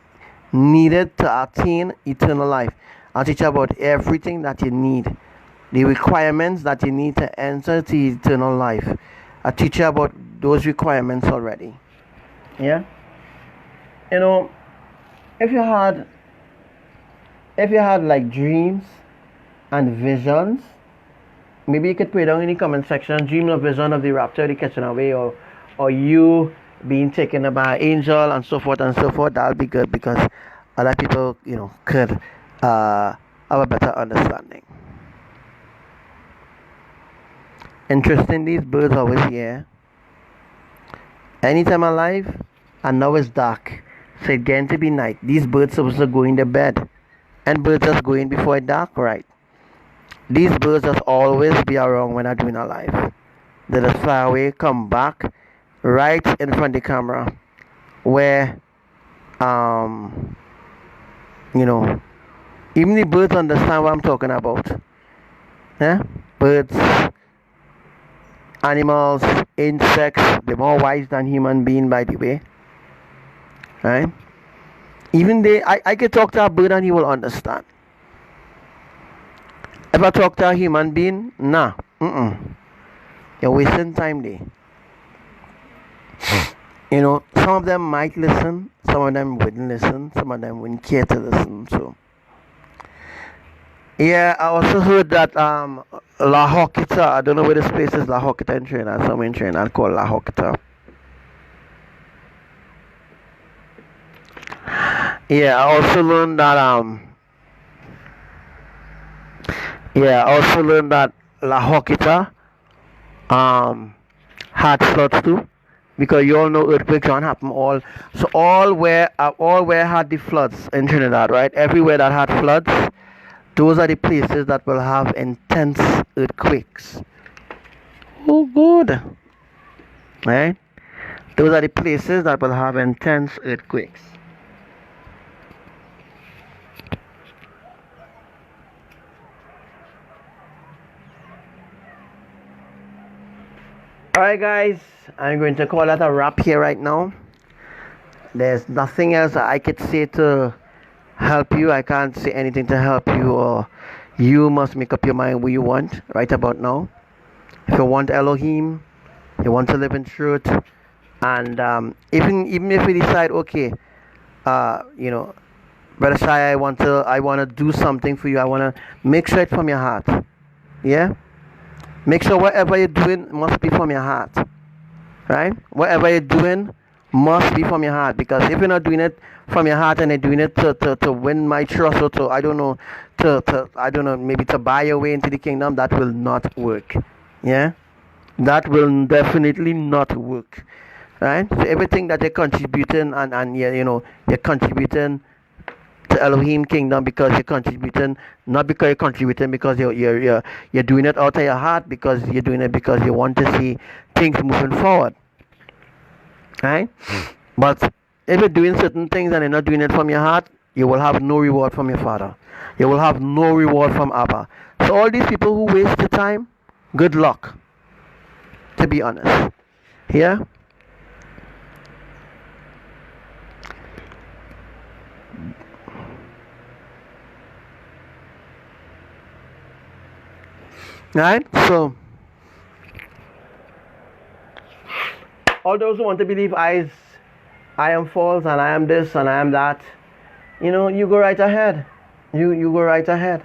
S1: needed to attain eternal life. I'll teach you about everything that you need. The requirements that you need to enter to eternal life. I'll teach you about those requirements already. Yeah? If you had like dreams and visions, maybe you could put it down in the comment section. Dream or vision of the rapture, the catching away, or you being taken by an angel and so forth and so forth. That'll be good because other people, could have a better understanding. Interesting, these birds always here. Anytime alive, and now it's dark. So it's going to be night. These birds supposed to go in the bed. And birds just go in before it's dark, right? These birds just always be around when I'm doing a live. They just fly away, come back, right in front of the camera. Where, even the birds understand what I'm talking about. Yeah? Birds, animals, insects, they're more wise than human beings, by the way. Right? Even I can talk to a bird and he will understand. If I talk to a human being, nah. You're wasting time there. Some of them might listen, some of them wouldn't listen, some of them wouldn't care to listen. So yeah, I also heard that La Hoquita, I don't know where this place is, La Hoquita in Trinidad, somewhere in Trinidad called La Hoquita. Yeah, I also learned that La Hoquita had floods too, because you all know earthquakes don't happen all. So all where had the floods in Trinidad, right? Everywhere that had floods, those are the places that will have intense earthquakes. Oh, good. Right? Those are the places that will have intense earthquakes. Alright guys, I'm going to call that a wrap here right now. There's nothing else I could say to help you. I can't say anything to help you, or you must make up your mind what you want right about now. If you want Elohim, you want to live in truth, and even if you decide, okay, Brother Shai, I want to do something for you. I want to make sure it's from your heart. Yeah? Make sure whatever you're doing must be from your heart. Right? Whatever you're doing must be from your heart. Because if you're not doing it from your heart and you're doing it to win my trust, or maybe to buy your way into the kingdom, that will not work. Yeah? That will definitely not work. Right? So everything that you're contributing and you're contributing to Elohim kingdom because you're contributing, not because you're contributing because you're doing it out of your heart, because you're doing it because you want to see things moving forward. Right? But if you're doing certain things and you're not doing it from your heart, you will have no reward from your Father. You will have no reward from Abba. So all these people who waste your time, good luck, to be honest. Yeah? Right? So, all those who want to believe I am false and I am this and I am that, you go right ahead. You go right ahead.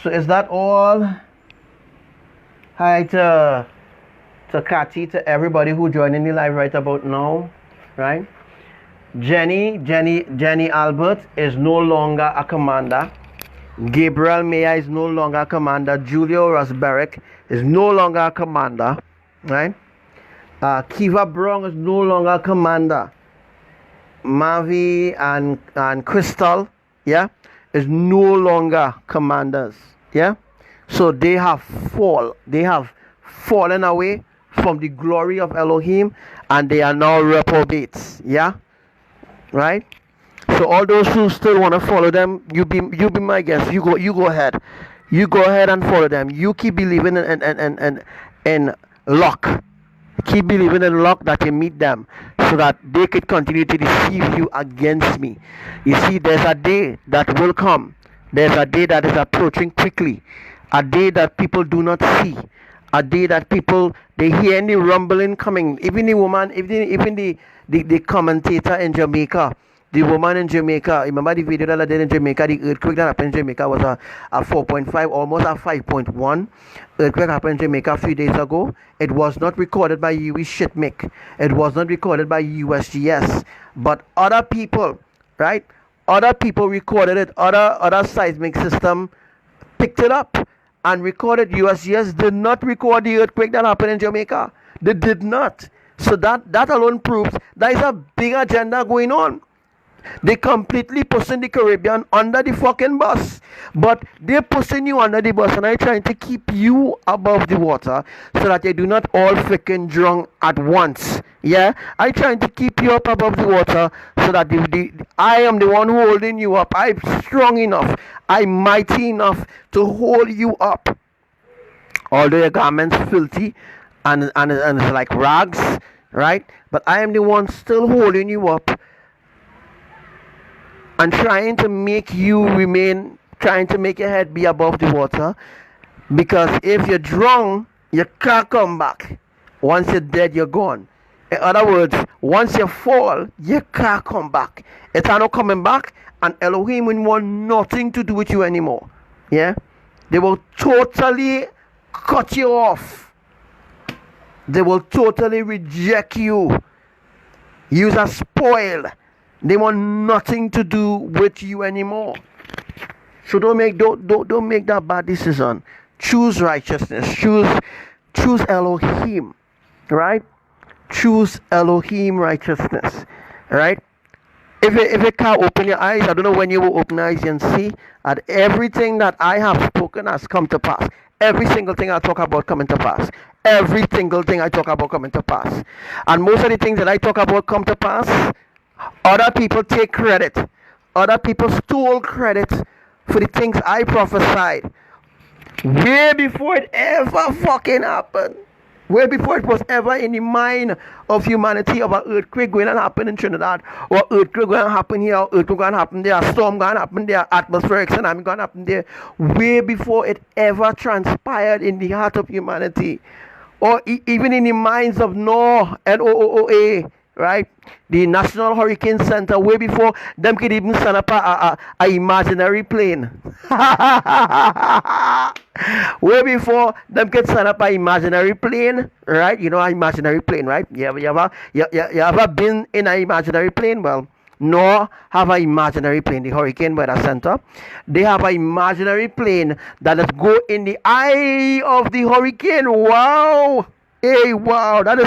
S1: So is that all? Hi to Cathy, to everybody who joined in the live right about now, right? Jenny Albert is no longer a commander. Gabriel Maya is no longer a commander. Julio Rosberg is no longer a commander, right? Kiva Brown is no longer a commander. Mavi and Crystal, yeah, is no longer commanders, yeah. So they have fallen away from the glory of Elohim, and they are now reprobates, yeah, right? So all those who still want to follow them, you be my guest. You go ahead. You go ahead and follow them. You keep believing in luck. Keep believing in luck that you meet them, so that they could continue to deceive you against me. You see, there's a day that will come. There's a day that is approaching quickly. A day that people do not see. A day that people, they hear any rumbling coming. Even the woman, even the commentator in Jamaica. The woman in Jamaica, remember the video that I did in Jamaica, the earthquake that happened in Jamaica was a 4.5, almost a 5.1. Earthquake happened in Jamaica a few days ago. It was not recorded by UE Shitmic. It was not recorded by USGS. But other people, right? Other people recorded it. Other seismic system picked it up and recorded. USGS did not record the earthquake that happened in Jamaica. They did not. So that alone proves there is a big agenda going on. They completely pushing the Caribbean under the fucking bus. But they're pushing you under the bus, and I'm trying to keep you above the water so that you do not all freaking drown at once. Yeah? I'm trying to keep you up above the water so that I am the one holding you up. I'm strong enough. I'm mighty enough to hold you up. Although your garments filthy and it's like rags, right? But I am the one still holding you up and trying to make you remain, trying to make your head be above the water. Because if you're drunk, you can't come back. Once you're dead, you're gone. In other words, once you fall, you can't come back. It's not coming back, and Elohim will want nothing to do with you anymore. Yeah? They will totally cut you off. They will totally reject you. You are spoiled. They want nothing to do with you anymore. So don't make that bad decision. Choose righteousness. Choose choose Elohim, right? Choose Elohim righteousness, right? If you can't open your eyes, I don't know when you will open your eyes and see that everything that I have spoken has come to pass. Every single thing I talk about coming to pass. Every single thing I talk about coming to pass. And most of the things that I talk about come to pass, other people take credit. Other people stole credit for the things I prophesied way before it ever fucking happened. Way before it was ever in the mind of humanity of an earthquake going to happen in Trinidad, or earthquake going to happen here, or earthquake going to happen there, a storm going to happen there, atmospheric tsunami going to happen there, way before it ever transpired in the heart of humanity, or even in the minds of Noah, NOOA, right? The National Hurricane Center, way before them could even set up a imaginary plane. Way before them could set up an imaginary plane, right? You know an imaginary plane, right? You ever been in an imaginary plane? Well, Noah have an imaginary plane, the Hurricane Weather Center. They have an imaginary plane that is go in the eye of the hurricane. Wow! Hey, wow! That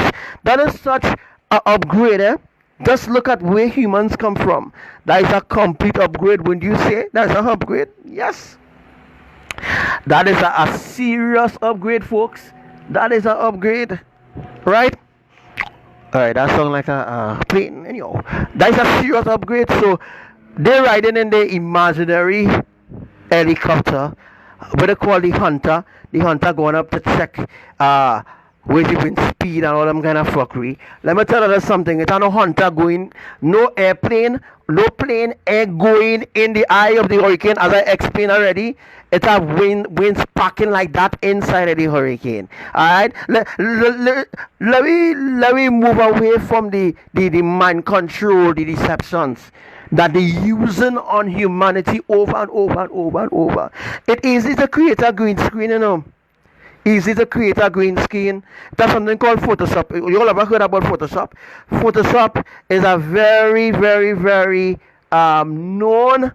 S1: is such an upgrade, eh? Just look at where humans come from. That is a complete upgrade. When you say that's an upgrade, yes. That is a serious upgrade, folks. That is an upgrade, right? Alright, that sounds like a plane. Anyhow, that is a serious upgrade. So they're riding in the imaginary helicopter, what they call the hunter. The hunter going up to check where the wind speed and all them kind of fuckery. Let me tell you something. It's no hunter going, no airplane, no plane air going in the eye of the hurricane, as I explained already. It's a wind sparking like that inside of the hurricane. Alright? Let me move away from the mind control, the deceptions that they're using on humanity over and over and over and over. It is easy to create a green screen, you know. Easy to create a green screen. There's something called Photoshop. You all ever heard about Photoshop? Photoshop is a very, very, very known,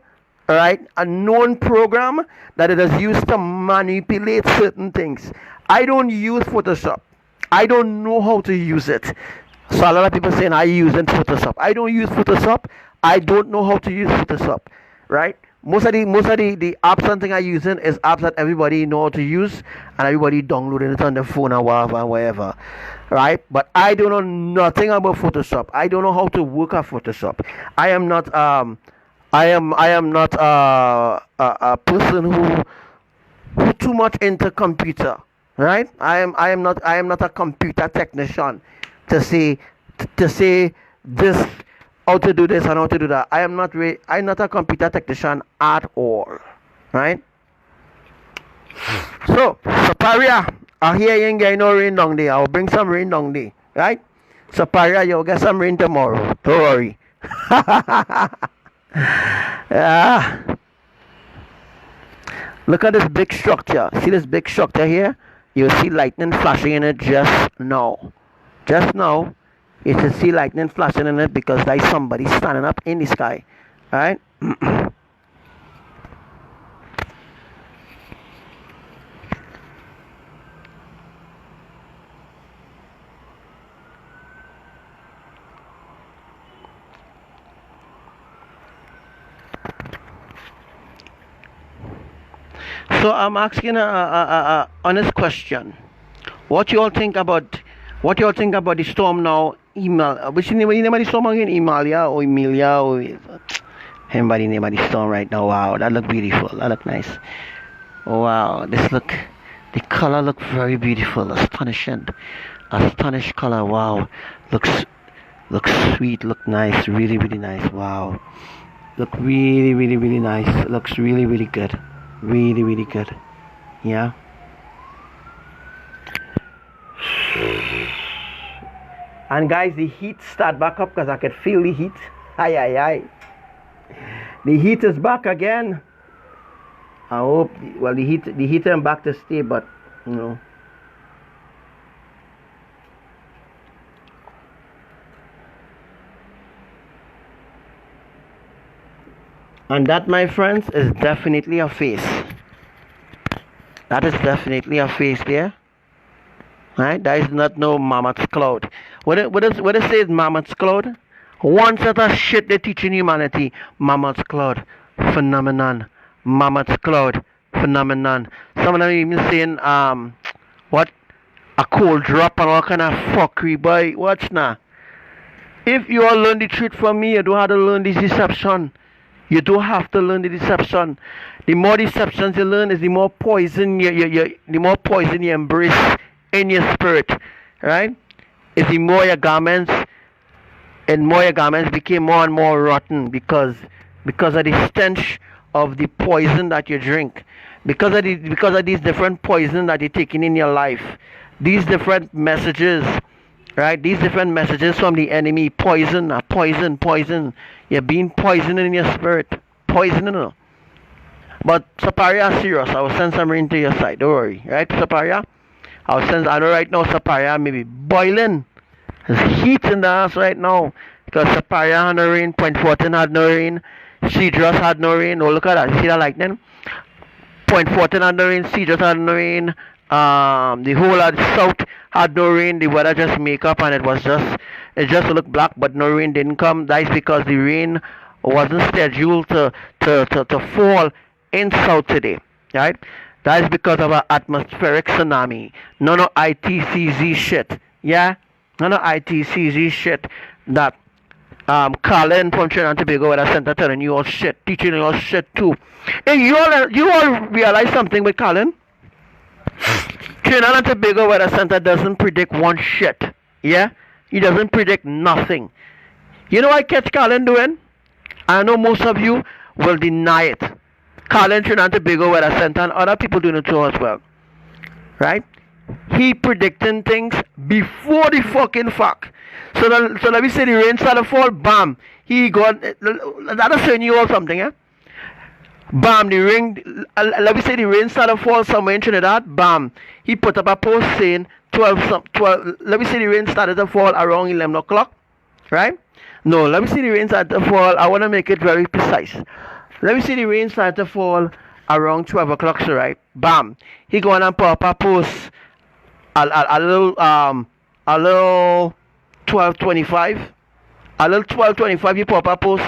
S1: right? A known program that it is used to manipulate certain things. I don't use Photoshop. I don't know how to use it. So a lot of people saying I use Photoshop. I don't use Photoshop. I don't know how to use Photoshop, right? Most of the apps and thing I using is apps that everybody know how to use and everybody downloading it on their phone or whatever, right? But I don't know nothing about Photoshop. I don't know how to work at Photoshop. I am not a person who too much into computer, right? I am not a computer technician to say this, how to do this and how to do that. I'm not a computer technician at all, right? So Paria, I hear you ain't getting no rain down there. I'll bring some rain down there, right? So Paria, you'll get some rain tomorrow. Don't worry. Yeah. Look at this big structure. See this big structure here? You'll see lightning flashing in it just now. Just now. You should see lightning flashing in it because there's somebody standing up in the sky. Alright? So I'm asking a honest question. What you all think about the storm now? Email. Which name of the storm again? EMAYAH or EMILIA or anybody name of the storm right now? Wow, that look beautiful. That look nice. Wow, the color look very beautiful. Astonishing color. Wow, looks sweet. Look nice. Really, really nice. Wow, look really, really, really nice. Looks really, really good. Really, really good. Yeah. And guys, the heat start back up because I could feel the heat. Aye. The heat is back again. I hope, well, the heat is back to stay, but, you know. And that, my friends, is definitely a face. That is definitely a face there. Right? That is not no mammoth's cloud. What it says mammoth's cloud? One set of shit they're teaching humanity. Mammoth's cloud. Phenomenon. Mammoth's cloud. Phenomenon. Some of them even saying what? A cold drop and all kind of fuckery, boy. Watch now. If you all learn the truth from me, you don't have to learn this deception. You don't have to learn the deception. The more deceptions you learn is the more poison the more poison you embrace in your spirit. Right? It's the more your garments became more and more rotten because of the stench of the poison that you drink. Because of these different poison that you're taking in your life. These different messages. Right? These different messages from the enemy. Poison. You're being poisoned in your spirit. Poisoning. But Saparia, serious. I will send some rain to your side. Don't worry. Right, Saparia? I know right now Saparia may be boiling. There's heat in the house right now. Because Saparia had no rain. Point 14 had no rain. Cedros had no rain. Oh, look at that. You see that lightning? Point 14 had no rain. Cedros had no rain. The whole of the south had no rain. The weather just make up and it just looked black, but no rain didn't come. That is because the rain wasn't scheduled to fall in south today. Right? That is because of an atmospheric tsunami. No ITCZ shit. Yeah? No ITCZ shit that Colin from Trinidad and Tobago Weather Center telling you all shit, teaching you all shit too. Hey, you all realize something with Colin? Trinidad and Tobago Weather Center doesn't predict one shit. Yeah? He doesn't predict nothing. You know what I catch Colin doing? I know most of you will deny it. Colin, Trinidad and Tobago Weather Center, and other people doing it too as well. Right? He predicting things before the fucking fact. So let me say the rain started to fall, bam. He got, that'll send you all something, yeah? Bam, the rain, let me say the rain started to fall somewhere in Trinidad, bam. He put up a post saying 12, let me say the rain started to fall around 11 o'clock, right? No, let me see the rain started to fall, I want to make it very precise. Let me see the rain started to fall around 12 o'clock, so right? Bam. He go on and put up a post, a little 12:25. A little 12:25 he put up a post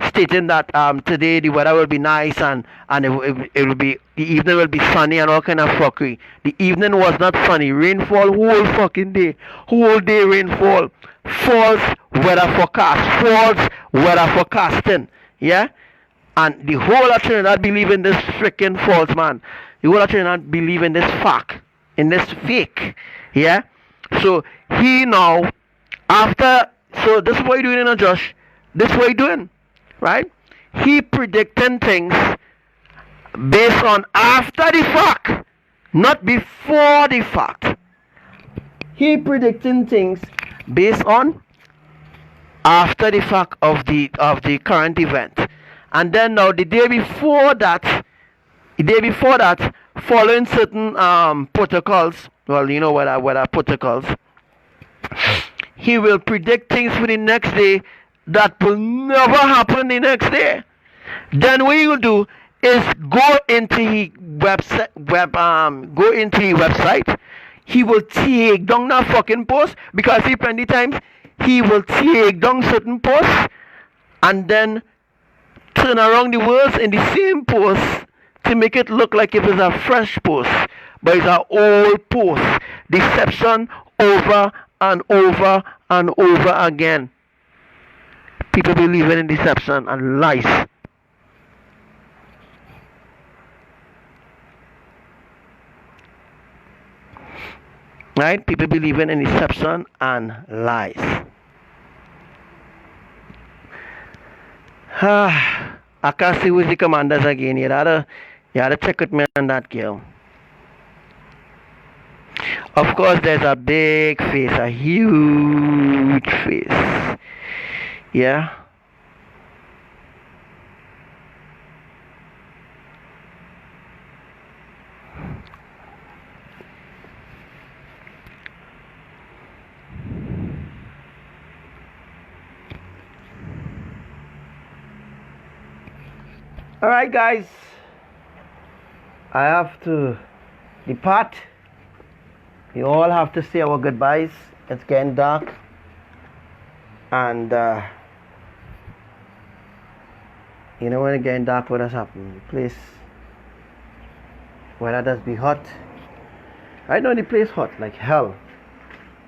S1: stating that today the weather will be nice and it will be, the evening will be sunny and all kind of fuckery. The evening was not sunny. Rainfall whole fucking day. Whole day rainfall. False weather forecast. False weather forecasting. Yeah? And the whole of Trinidad believe in this freaking false, man. The whole of Trinidad believe in this fact. In this fake. Yeah? So he now, after, so this is what he's doing, Josh. This is what he's doing. Right? He predicting things based on after the fact, not before the fact. He predicting things based on after the fact of the current event. And then now the day before that, following certain protocols, well, you know what are protocols, he will predict things for the next day that will never happen the next day. Then what he will do is go into his website. He will take down that fucking post, because he plenty times he will take down certain posts and then turn around the words in the same post to make it look like it is a fresh post, but it's an old post. Deception over and over and over again. People believe in deception and lies. Right? People believe in deception and lies. I can't see with the commanders again. You had to check with me on that, girl. Of course, there's a big face, a huge face. Yeah. Alright guys, I have to depart. We all have to say our goodbyes. It's getting dark. And, you know when it's getting dark, what has happened? The place, weather does be hot. Right now the place hot like hell.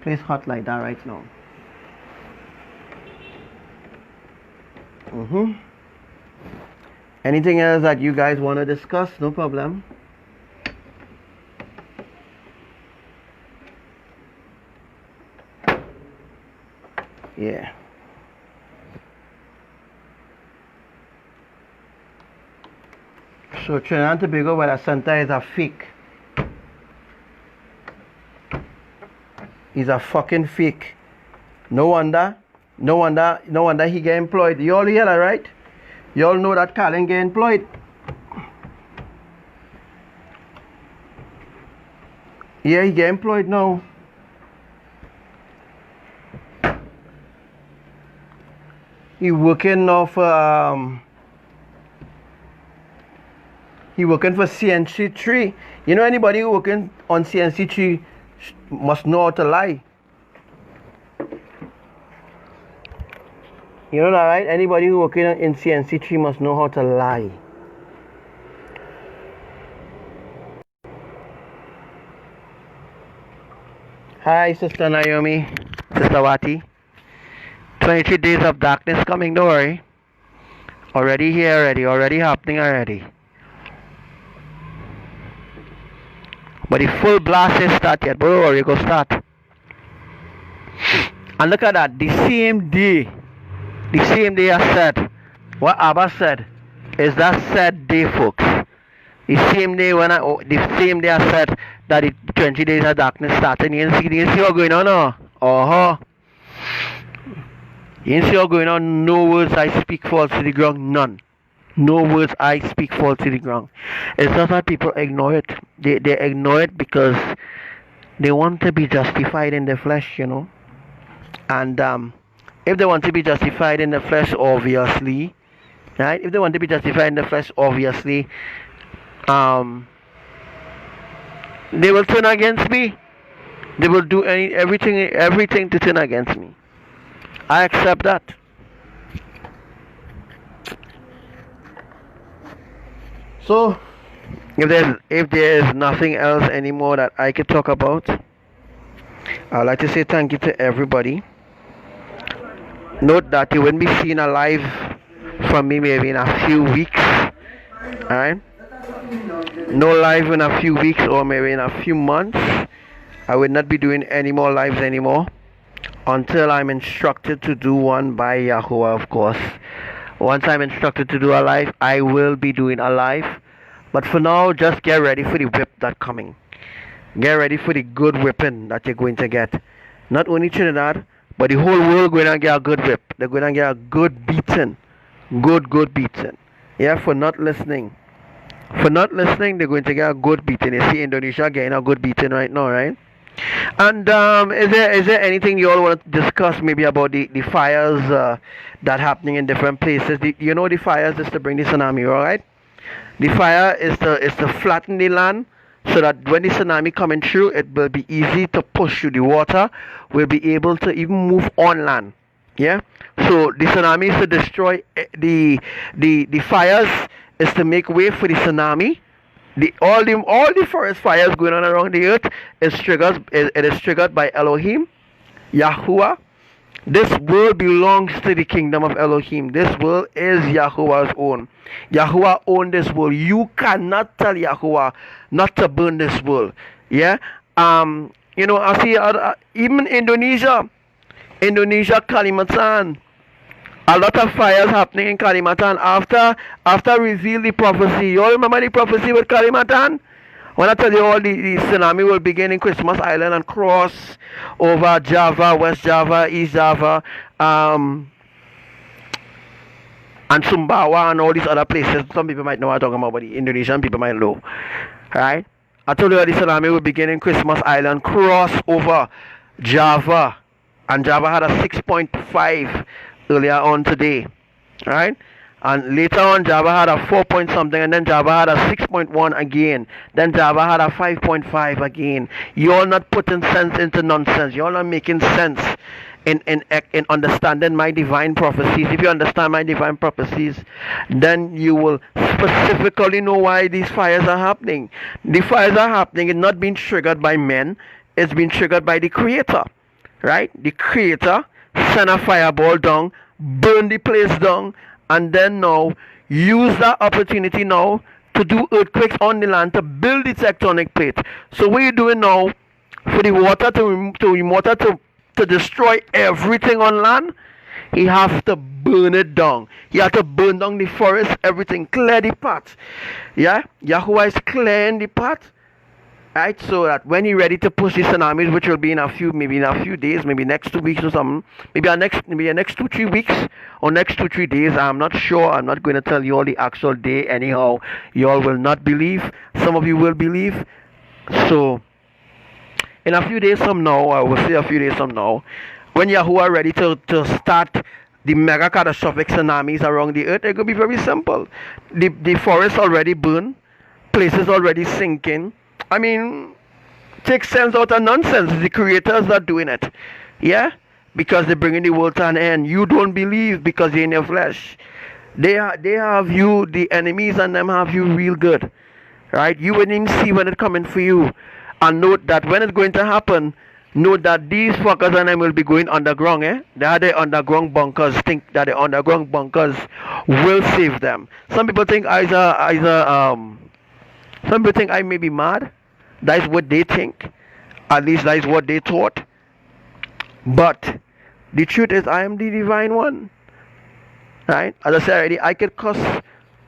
S1: Place hot like that right now. Anything else that you guys want to discuss? No problem. Yeah. So Trinidad and Tobago Weather Center is a fake. He's a fucking fake. No wonder he get employed. You all hear that, right? You all know that Colin get employed. Yeah, he get employed now. He working now for he working for CNC3. You know, anybody who working on CNC3 must know how to lie. You know that, right? Anybody who working in CNC3 must know how to lie. Hi, Sister Naomi, Sister Wati. 23 days of darkness coming, don't worry. Already here already happening already. But the full blast is start yet, but don't worry, go start. And look at that, the same day I said, what ABBA said, is that said day, folks. The same day I said that the 20 days of darkness started. You see what's going on now? You see what's going on? No words I speak false to the ground, none. No words I speak false to the ground. It's just that people ignore it. They ignore it because they want to be justified in the flesh, you know. And if they want to be justified in the flesh, obviously, right? If they want to be justified in the flesh, obviously, they will turn against me. They will do everything to turn against me. I accept that. So, if there is nothing else anymore that I could talk about, I'd like to say thank you to everybody. Note that you wouldn't be seeing a live from me maybe in a few weeks. Alright? No live in a few weeks or maybe in a few months. I will not be doing any more lives anymore until I'm instructed to do one by YAHUWAH, of course. Once I'm instructed to do a live, I will be doing a live. But for now, just get ready for the whip that's coming. Get ready for the good whipping that you're going to get. Not only Trinidad, but the whole world going to get a good whip. They're going to get a good beating. Good beating. Yeah, for not listening. For not listening, they're going to get a good beating. You see Indonesia getting a good beating right now, right? And is there anything you all want to discuss maybe about the fires that happening in different places? You know the fires is to bring the tsunami, alright? The fire is to flatten the land so that when the tsunami coming through, it will be easy to push through. The water will be able to even move on land. Yeah? So the tsunami is to destroy the fires is to make way for the tsunami. All the forest fires going on around the earth is triggered by Elohim, YAHUWAH. This world belongs to the kingdom of Elohim. This world is YAHUWAH's own. YAHUWAH owns this world. You cannot tell YAHUWAH not to burn this world. Yeah. You know, I see even Indonesia, Kalimantan. A lot of fires happening in Kalimantan after reveal the prophecy. You all remember the prophecy with Kalimantan? When I tell you all the tsunami will begin in Christmas Island and cross over Java, West Java, East Java, and Sumbawa and all these other places. Some people might know what I'm talking about, but the Indonesian people might know. Right? I told you the tsunami will begin in Christmas Island, cross over Java, and Java had a 6.5 earlier on today, right? And later on, Java had a 4 point something, and then Java had a 6.1 again. Then Java had a 5.5 again. You're not putting sense into nonsense. You're not making sense in understanding my divine prophecies. If you understand my divine prophecies, then you will specifically know why these fires are happening. The fires are happening. It's not being triggered by men. It's being triggered by the Creator. Right? The Creator send a fireball down, burn the place down, and then now use that opportunity now to do earthquakes on the land, to build the tectonic plate. So what you're doing now for the water to destroy everything on land, he has to burn it down. He has to burn down the forest, everything, clear the path. Yeah, Yahuwah is clearing the path. Right, so that when he's ready to push the tsunamis, which will be maybe in a few days, maybe next 2 weeks or something, maybe the next 2-3 weeks or next 2-3 days, I'm not sure. I'm not going to tell you all the actual day anyhow. You all will not believe. Some of you will believe. So in a few days from now, I will say a few days from now, when Yahuwah ready to start the mega catastrophic tsunamis around the earth, it could be very simple. The forest already burned, places already sinking. I mean, take sense out of nonsense. The creators are doing it. Yeah? Because they're bringing the world to an end. You don't believe because you're in your flesh. They have you, the enemies, and them have you real good. Right? You wouldn't even see when it's coming for you. And note that when it's going to happen, note that these fuckers and them will be going underground. They are the underground bunkers. Think that the underground bunkers will save them. Some people think some people think I may be mad. That is what they think. At least that is what they thought. But the truth is, I am the divine one. Right? As I said already, I could curse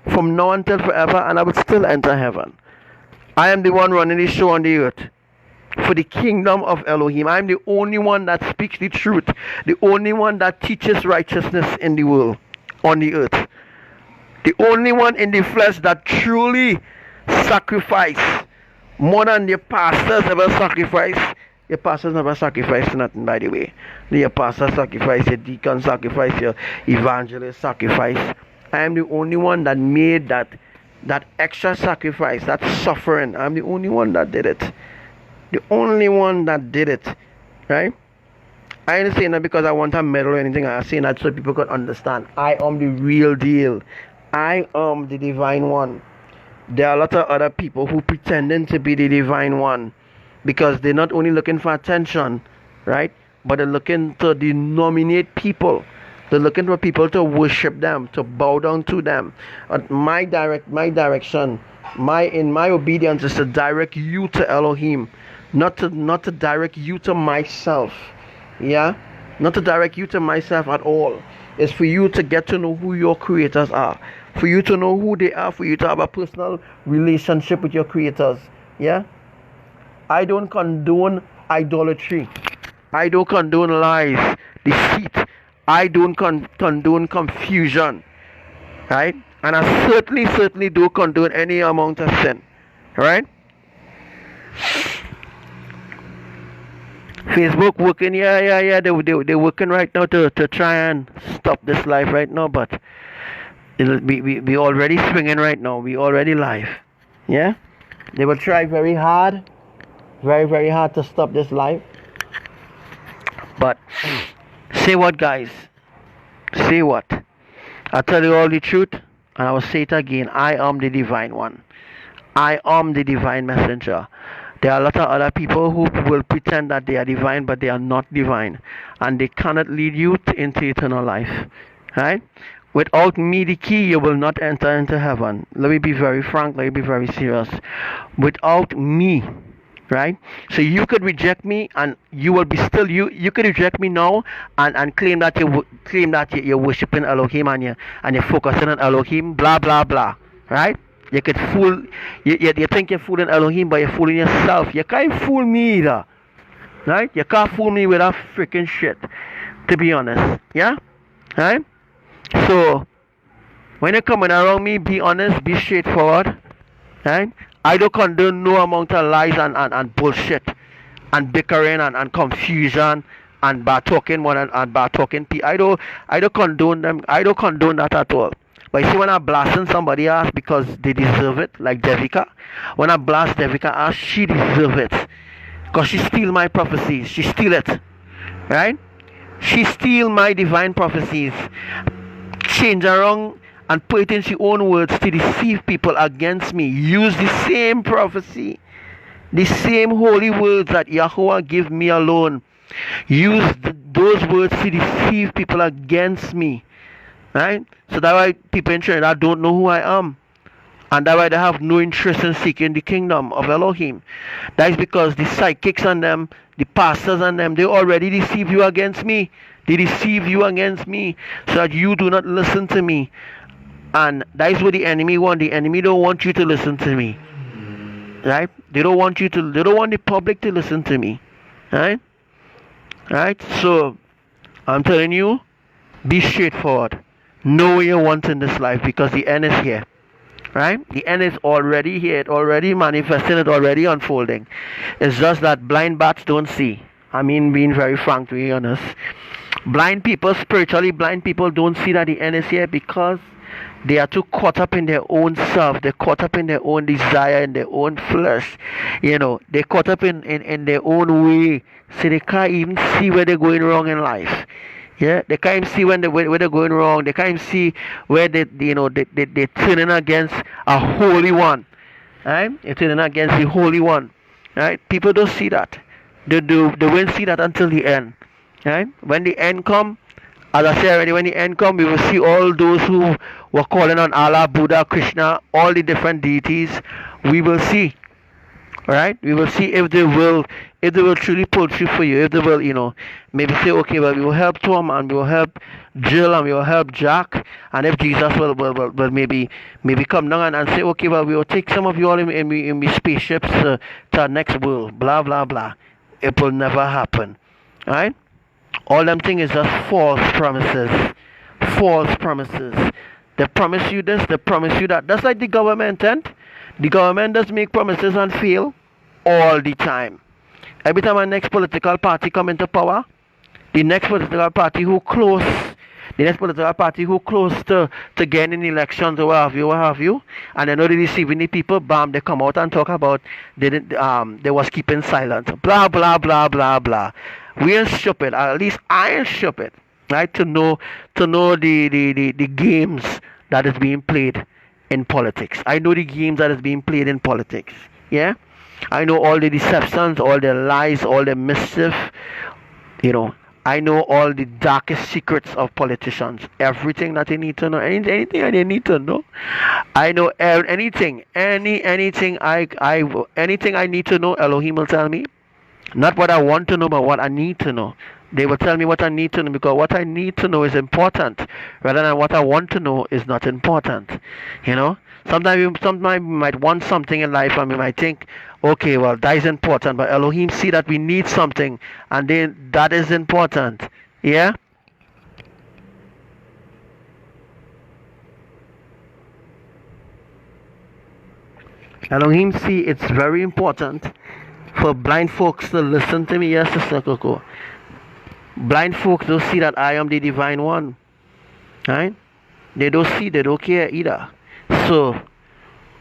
S1: from now until forever and I would still enter heaven. I am the one running the show on the earth for the kingdom of Elohim. I am the only one that speaks the truth. The only one that teaches righteousness in the world, on the earth. The only one in the flesh that truly sacrifice more than your pastors ever sacrifice. Your pastors never sacrifice nothing, by the way. Your pastor sacrifice, your deacon sacrifice, your evangelist sacrifice. I am the only one that made that extra sacrifice, that suffering. I'm the only one that did it. The only one that did it. Right? I ain't saying that because I want a medal or anything. I'm saying that so people could understand. I am the real deal. I am the divine one. There are a lot of other people who pretending to be the divine one because they're not only looking for attention, right? But they're looking to denominate people. They're looking for people to worship them, to bow down to them. My direction, my obedience is to direct you to Elohim, not to direct you to myself. Yeah, not to direct you to myself at all. It's for you to get to know who your creators are. For you to know who they are, for you to have a personal relationship with your creators. Yeah? I don't condone idolatry. I don't condone lies, deceit. I don't condone confusion. Right? And I certainly don't condone any amount of sin. Right? Facebook working, yeah. They're working right now to try and stop this life right now, but we already swinging right now. We already live. Yeah? They will try very hard to stop this life. But say what, guys? Say what? I tell you all the truth, and I will say it again. I am the divine one. I am the divine messenger. There are a lot of other people who will pretend that they are divine, but they are not divine, and they cannot lead you into eternal life. Right? Without me, the key, you will not enter into heaven. Let me be very frank. Let me be very serious. Without me, right? So you could reject me, and you will be still you. You could reject me now and claim that you're worshiping Elohim and you're focusing on Elohim. Blah blah blah. Right? You could fool. You think you're fooling Elohim, but you're fooling yourself. You can't fool me either. Right? You can't fool me with that freaking shit. To be honest, yeah. Right? So, when you're coming around me, be honest, be straightforward. Right? I don't condone no amount of lies and bullshit and bickering and confusion and bad talking and bad talking. I don't condone them. I don't condone that at all. But you see, when I blasting somebody else because they deserve it, like Devika, when I blast Devika else, she deserve it. Because she steal my prophecies. She steal it. Right? She steal my divine prophecies. Change around and put it in her own words to deceive people against me. Use the same prophecy. The same holy words that Yahuwah give me alone. Use those words to deceive people against me. Right? So that's why people in Trinidad don't know who I am. And that's why they have no interest in seeking the kingdom of Elohim. That is because the psychics and them, the pastors and them, they already deceive you against me. They deceive you against me so that you do not listen to me. And that is what the enemy wants. The enemy don't want you to listen to me. Right? They don't want the public to listen to me. Right? Right? So I'm telling you, be straightforward. Know what you want in this life because the end is here. Right? The end is already here. It's already manifesting. It's already unfolding. It's just that blind bats don't see. I mean, being very frank to be honest. Blind people, spiritually blind people don't see that the end is here because they are too caught up in their own self. They're caught up in their own desire, in their own flesh. You know, they're caught up in their own way. So they can't even see where they're going wrong in life. Yeah, they can't see where they're going wrong. They can't see where they're turning against a holy one. Right? They're turning against the holy one. Right? People don't see that. They won't see that until the end. Right? When the end come, as I said already, when the end come, we will see all those who were calling on Allah, Buddha, Krishna, all the different deities. We will see. Right? We will see if they will truly pull through for you. If they will, maybe say, okay, well, we will help Tom and we will help Jill and we will help Jack. And if Jesus will maybe come down and say, okay, well, we will take some of you all in the spaceships to our next world. Blah, blah, blah. It will never happen. Right? All them things is just false promises. False promises. They promise you this, they promise you that. That's like the government, and the government does make promises and fail all the time. Every time a next political party come into power, the next political party who close to getting elections or what have you, and they know they're deceiving the people, bam, they come out and talk about they was keeping silent. Blah, blah, blah, blah, blah. We ain't stupid, at least I ain't stupid, right? To know the games that is being played in politics. I know the games that is being played in politics. Yeah? I know all the deceptions, all the lies, all the mischief. I know all the darkest secrets of politicians. Everything that they need to know. Anything that they need to know. I know anything. Anything I need to know, Elohim will tell me. Not what I want to know, but what I need to know. They will tell me what I need to know because what I need to know is important rather than what I want to know is not important. Sometimes we might want something in life and we might think, okay, well, that is important, but Elohim see that we need something and then that is important. Yeah? Elohim see it's very important for blind folks to listen to me. Yes, Sister Coco. Blind folks don't see that I am the divine one. Right? They don't see, they don't care either. So,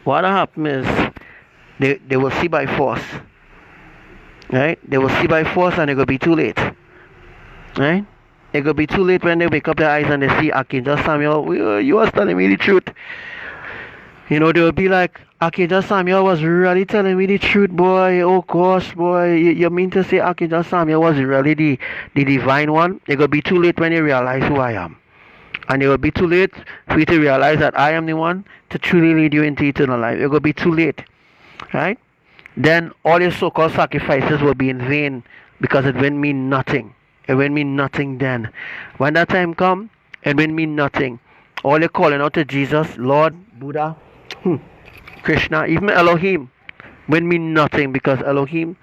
S1: what happens is they will see by force. Right? They will see by force and it will be too late. Right? It will be too late when they wake up their eyes and they see Archangel Samuel, you was telling me the truth. They will be like, Archangel Samuel was really telling me the truth, boy. Oh gosh, boy. You mean to say Archangel Samuel was really the divine one? It will be too late when you realize who I am. And it will be too late for you to realize that I am the one to truly lead you into eternal life. It will be too late. Right? Then all your so-called sacrifices will be in vain because it will mean nothing. It will mean nothing then. When that time comes, it will mean nothing. All you're calling out to Jesus, Lord, Buddha, Krishna, even Elohim, will mean nothing because Elohim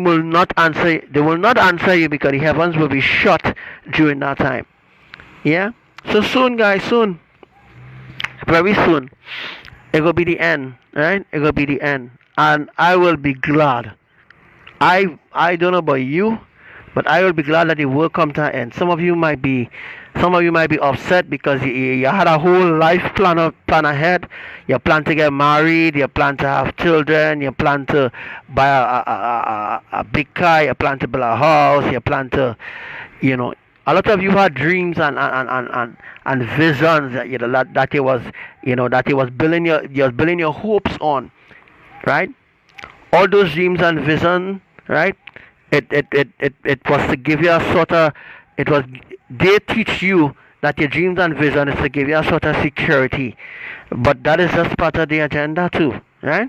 S1: will not answer. They will not answer you because the heavens will be shut during that time. Yeah? So soon, guys, soon. Very soon. It will be the end. Right? It will be the end. And I will be glad. I don't know about you, But I will be glad that it will come to an end. Some of you might be upset because you had a whole life plan ahead. You plan to get married, you plan to have children, you plan to buy a big car, you plan to build a house, you plan to, you know, a lot of you had dreams and visions that you was building your hopes on, right? All those dreams and vision, right? It was to give you a sort of, they teach you that your dreams and vision is to give you a sort of security. But that is just part of the agenda too, right?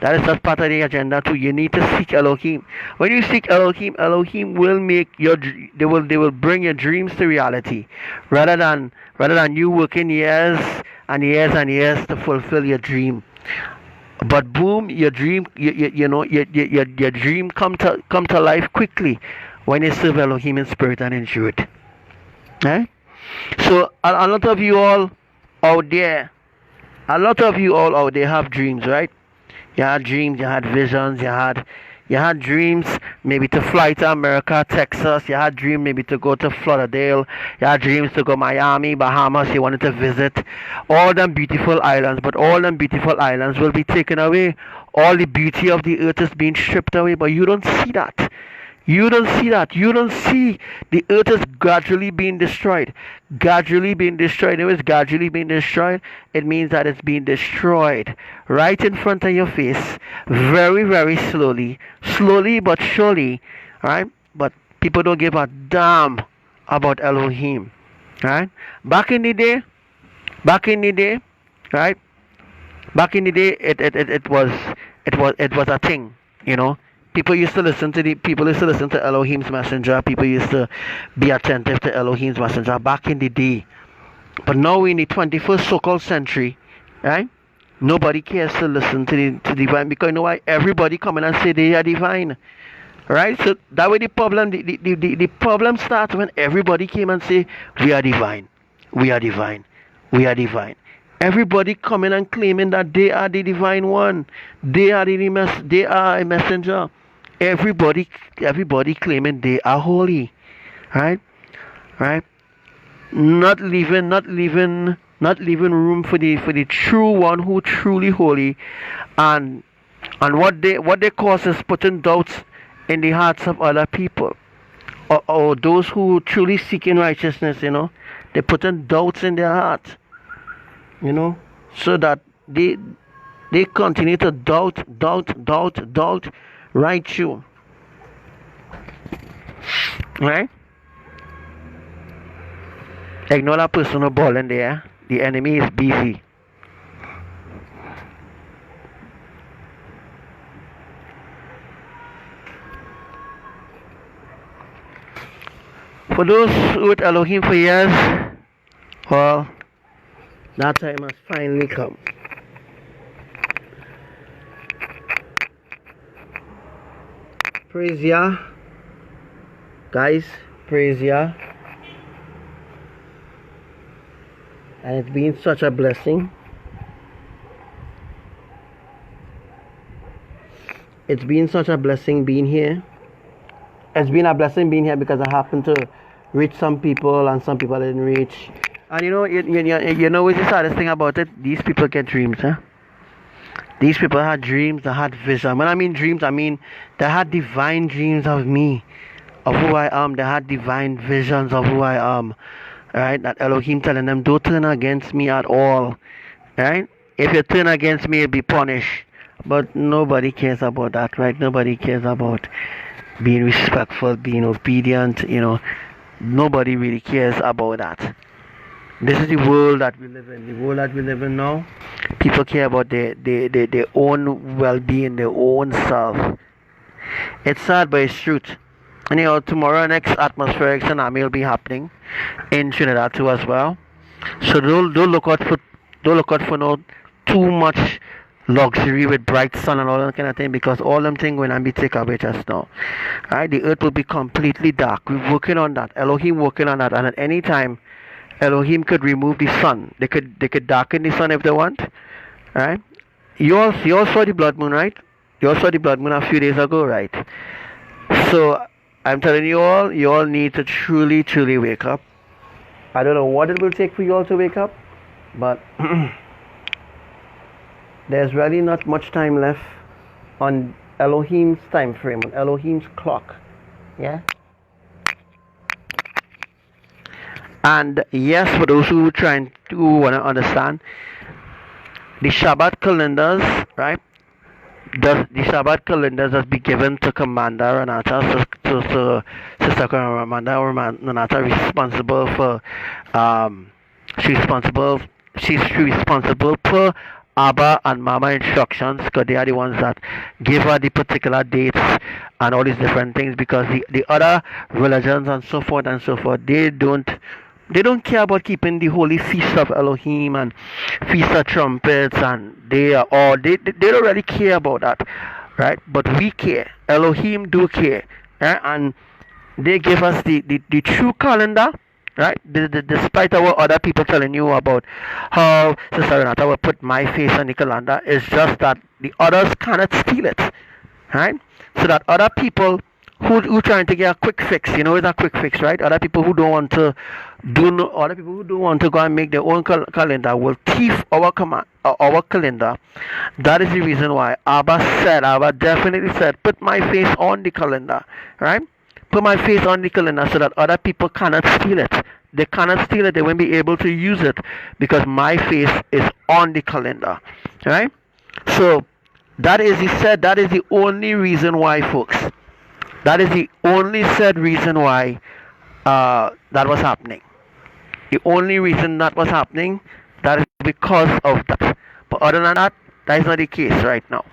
S1: That is just part of the agenda too. You need to seek Elohim. When you seek Elohim, Elohim will make they will bring your dreams to reality, rather than you working years and years and years to fulfill your dream. But boom, your dream, your dream come to life quickly when you serve Elohim in spirit and in truth. Right? So a lot of you all out there have dreams, right? You had dreams, you had visions, you had dreams maybe to fly to America, Texas. You had dreams maybe to go to Florida. You had dreams to go Miami, Bahamas. You wanted to visit all them beautiful islands, but all them beautiful islands will be taken away. All the beauty of the earth is being stripped away, but you don't see that. You don't see that. You don't see the earth is gradually being destroyed. Gradually being destroyed. If it's gradually being destroyed, it means that it's being destroyed right in front of your face. Very, very slowly. Slowly but surely. Right? But people don't give a damn about Elohim. Right? Back in the day, right? Back in the day, it was a thing, you know. People used to listen to Elohim's messenger. People used to be attentive to Elohim's messenger back in the day. But now in the 21st so-called century, right? Nobody cares to listen to the divine, because you know why? Everybody come in and say they are divine, right? So that way the problem starts when everybody came and say we are divine, we are divine, we are divine. Everybody coming and claiming that they are the divine one, they are a messenger. Everybody claiming they are holy, right? Not leaving room for the true one who truly holy, and what they cause is putting doubts in the hearts of other people, or those who truly seeking righteousness. You know, they putting doubts in their heart. You know, so that they continue to doubt right through. Right? Ignore that personal ball in there. The enemy is busy. For those who with Elohim for years, well, that time has finally come. Praise Yah. Guys, praise Yah. And it's been such a blessing. It's been such a blessing being here. It's been a blessing being here because I happened to reach some people and some people I didn't reach. And you know what's the saddest thing about it? These people get dreams, huh? These people had dreams, they had vision. When I mean dreams, I mean they had divine dreams of me, of who I am. They had divine visions of who I am. Right? That Elohim telling them, don't turn against me at all. Right? If you turn against me, you'll be punished. But nobody cares about that, right? Nobody cares about being respectful, being obedient, you know. Nobody really cares about that. This is the world that we live in. The world that we live in now, people care about their own well-being, their own self. It's sad, but it's truth. Anyhow, tomorrow next atmospheric tsunami will be happening in Trinidad too as well. So don't look out for no too much luxury with bright sun and all that kind of thing, because all them things will not be taken away just now. Right? The earth will be completely dark. We're working on that. Elohim working on that, and at any time Elohim could remove the sun. They could darken the sun if they want. Right? You all saw the blood moon, right? You all saw the blood moon a few days ago, right? So I'm telling you all need to truly, truly wake up. I don't know what it will take for you all to wake up, but there's really not much time left on Elohim's time frame, on Elohim's clock. Yeah? And yes, for those who trying to want to understand, the Shabbat calendars, right? The Shabbat calendars has been given to Commander Renata, so Sister Commander Renata responsible for she's responsible for ABBA and Mama instructions, because they are the ones that give her the particular dates and all these different things, because the other religions and so forth, they don't care about keeping the holy feast of Elohim and feast of trumpets, and they don't really care about that, right? But we care. Elohim do care, and they give us the true calendar, right? Despite our other people telling you about how Sister Renata will put my face on the calendar, it's just that the others cannot steal it, right? So that other people who trying to get a quick fix, it's a quick fix, right? Other people who don't want to go and make their own calendar will thief our calendar. That is the reason why Abba definitely said, put my face on the calendar, right? Put my face on the calendar so that other people cannot steal it. They cannot steal it. They won't be able to use it because my face is on the calendar, right? So that is the only reason why, folks. That is the only said reason why that was happening. The only reason that was happening, that is because of that. But other than that, that is not the case right now.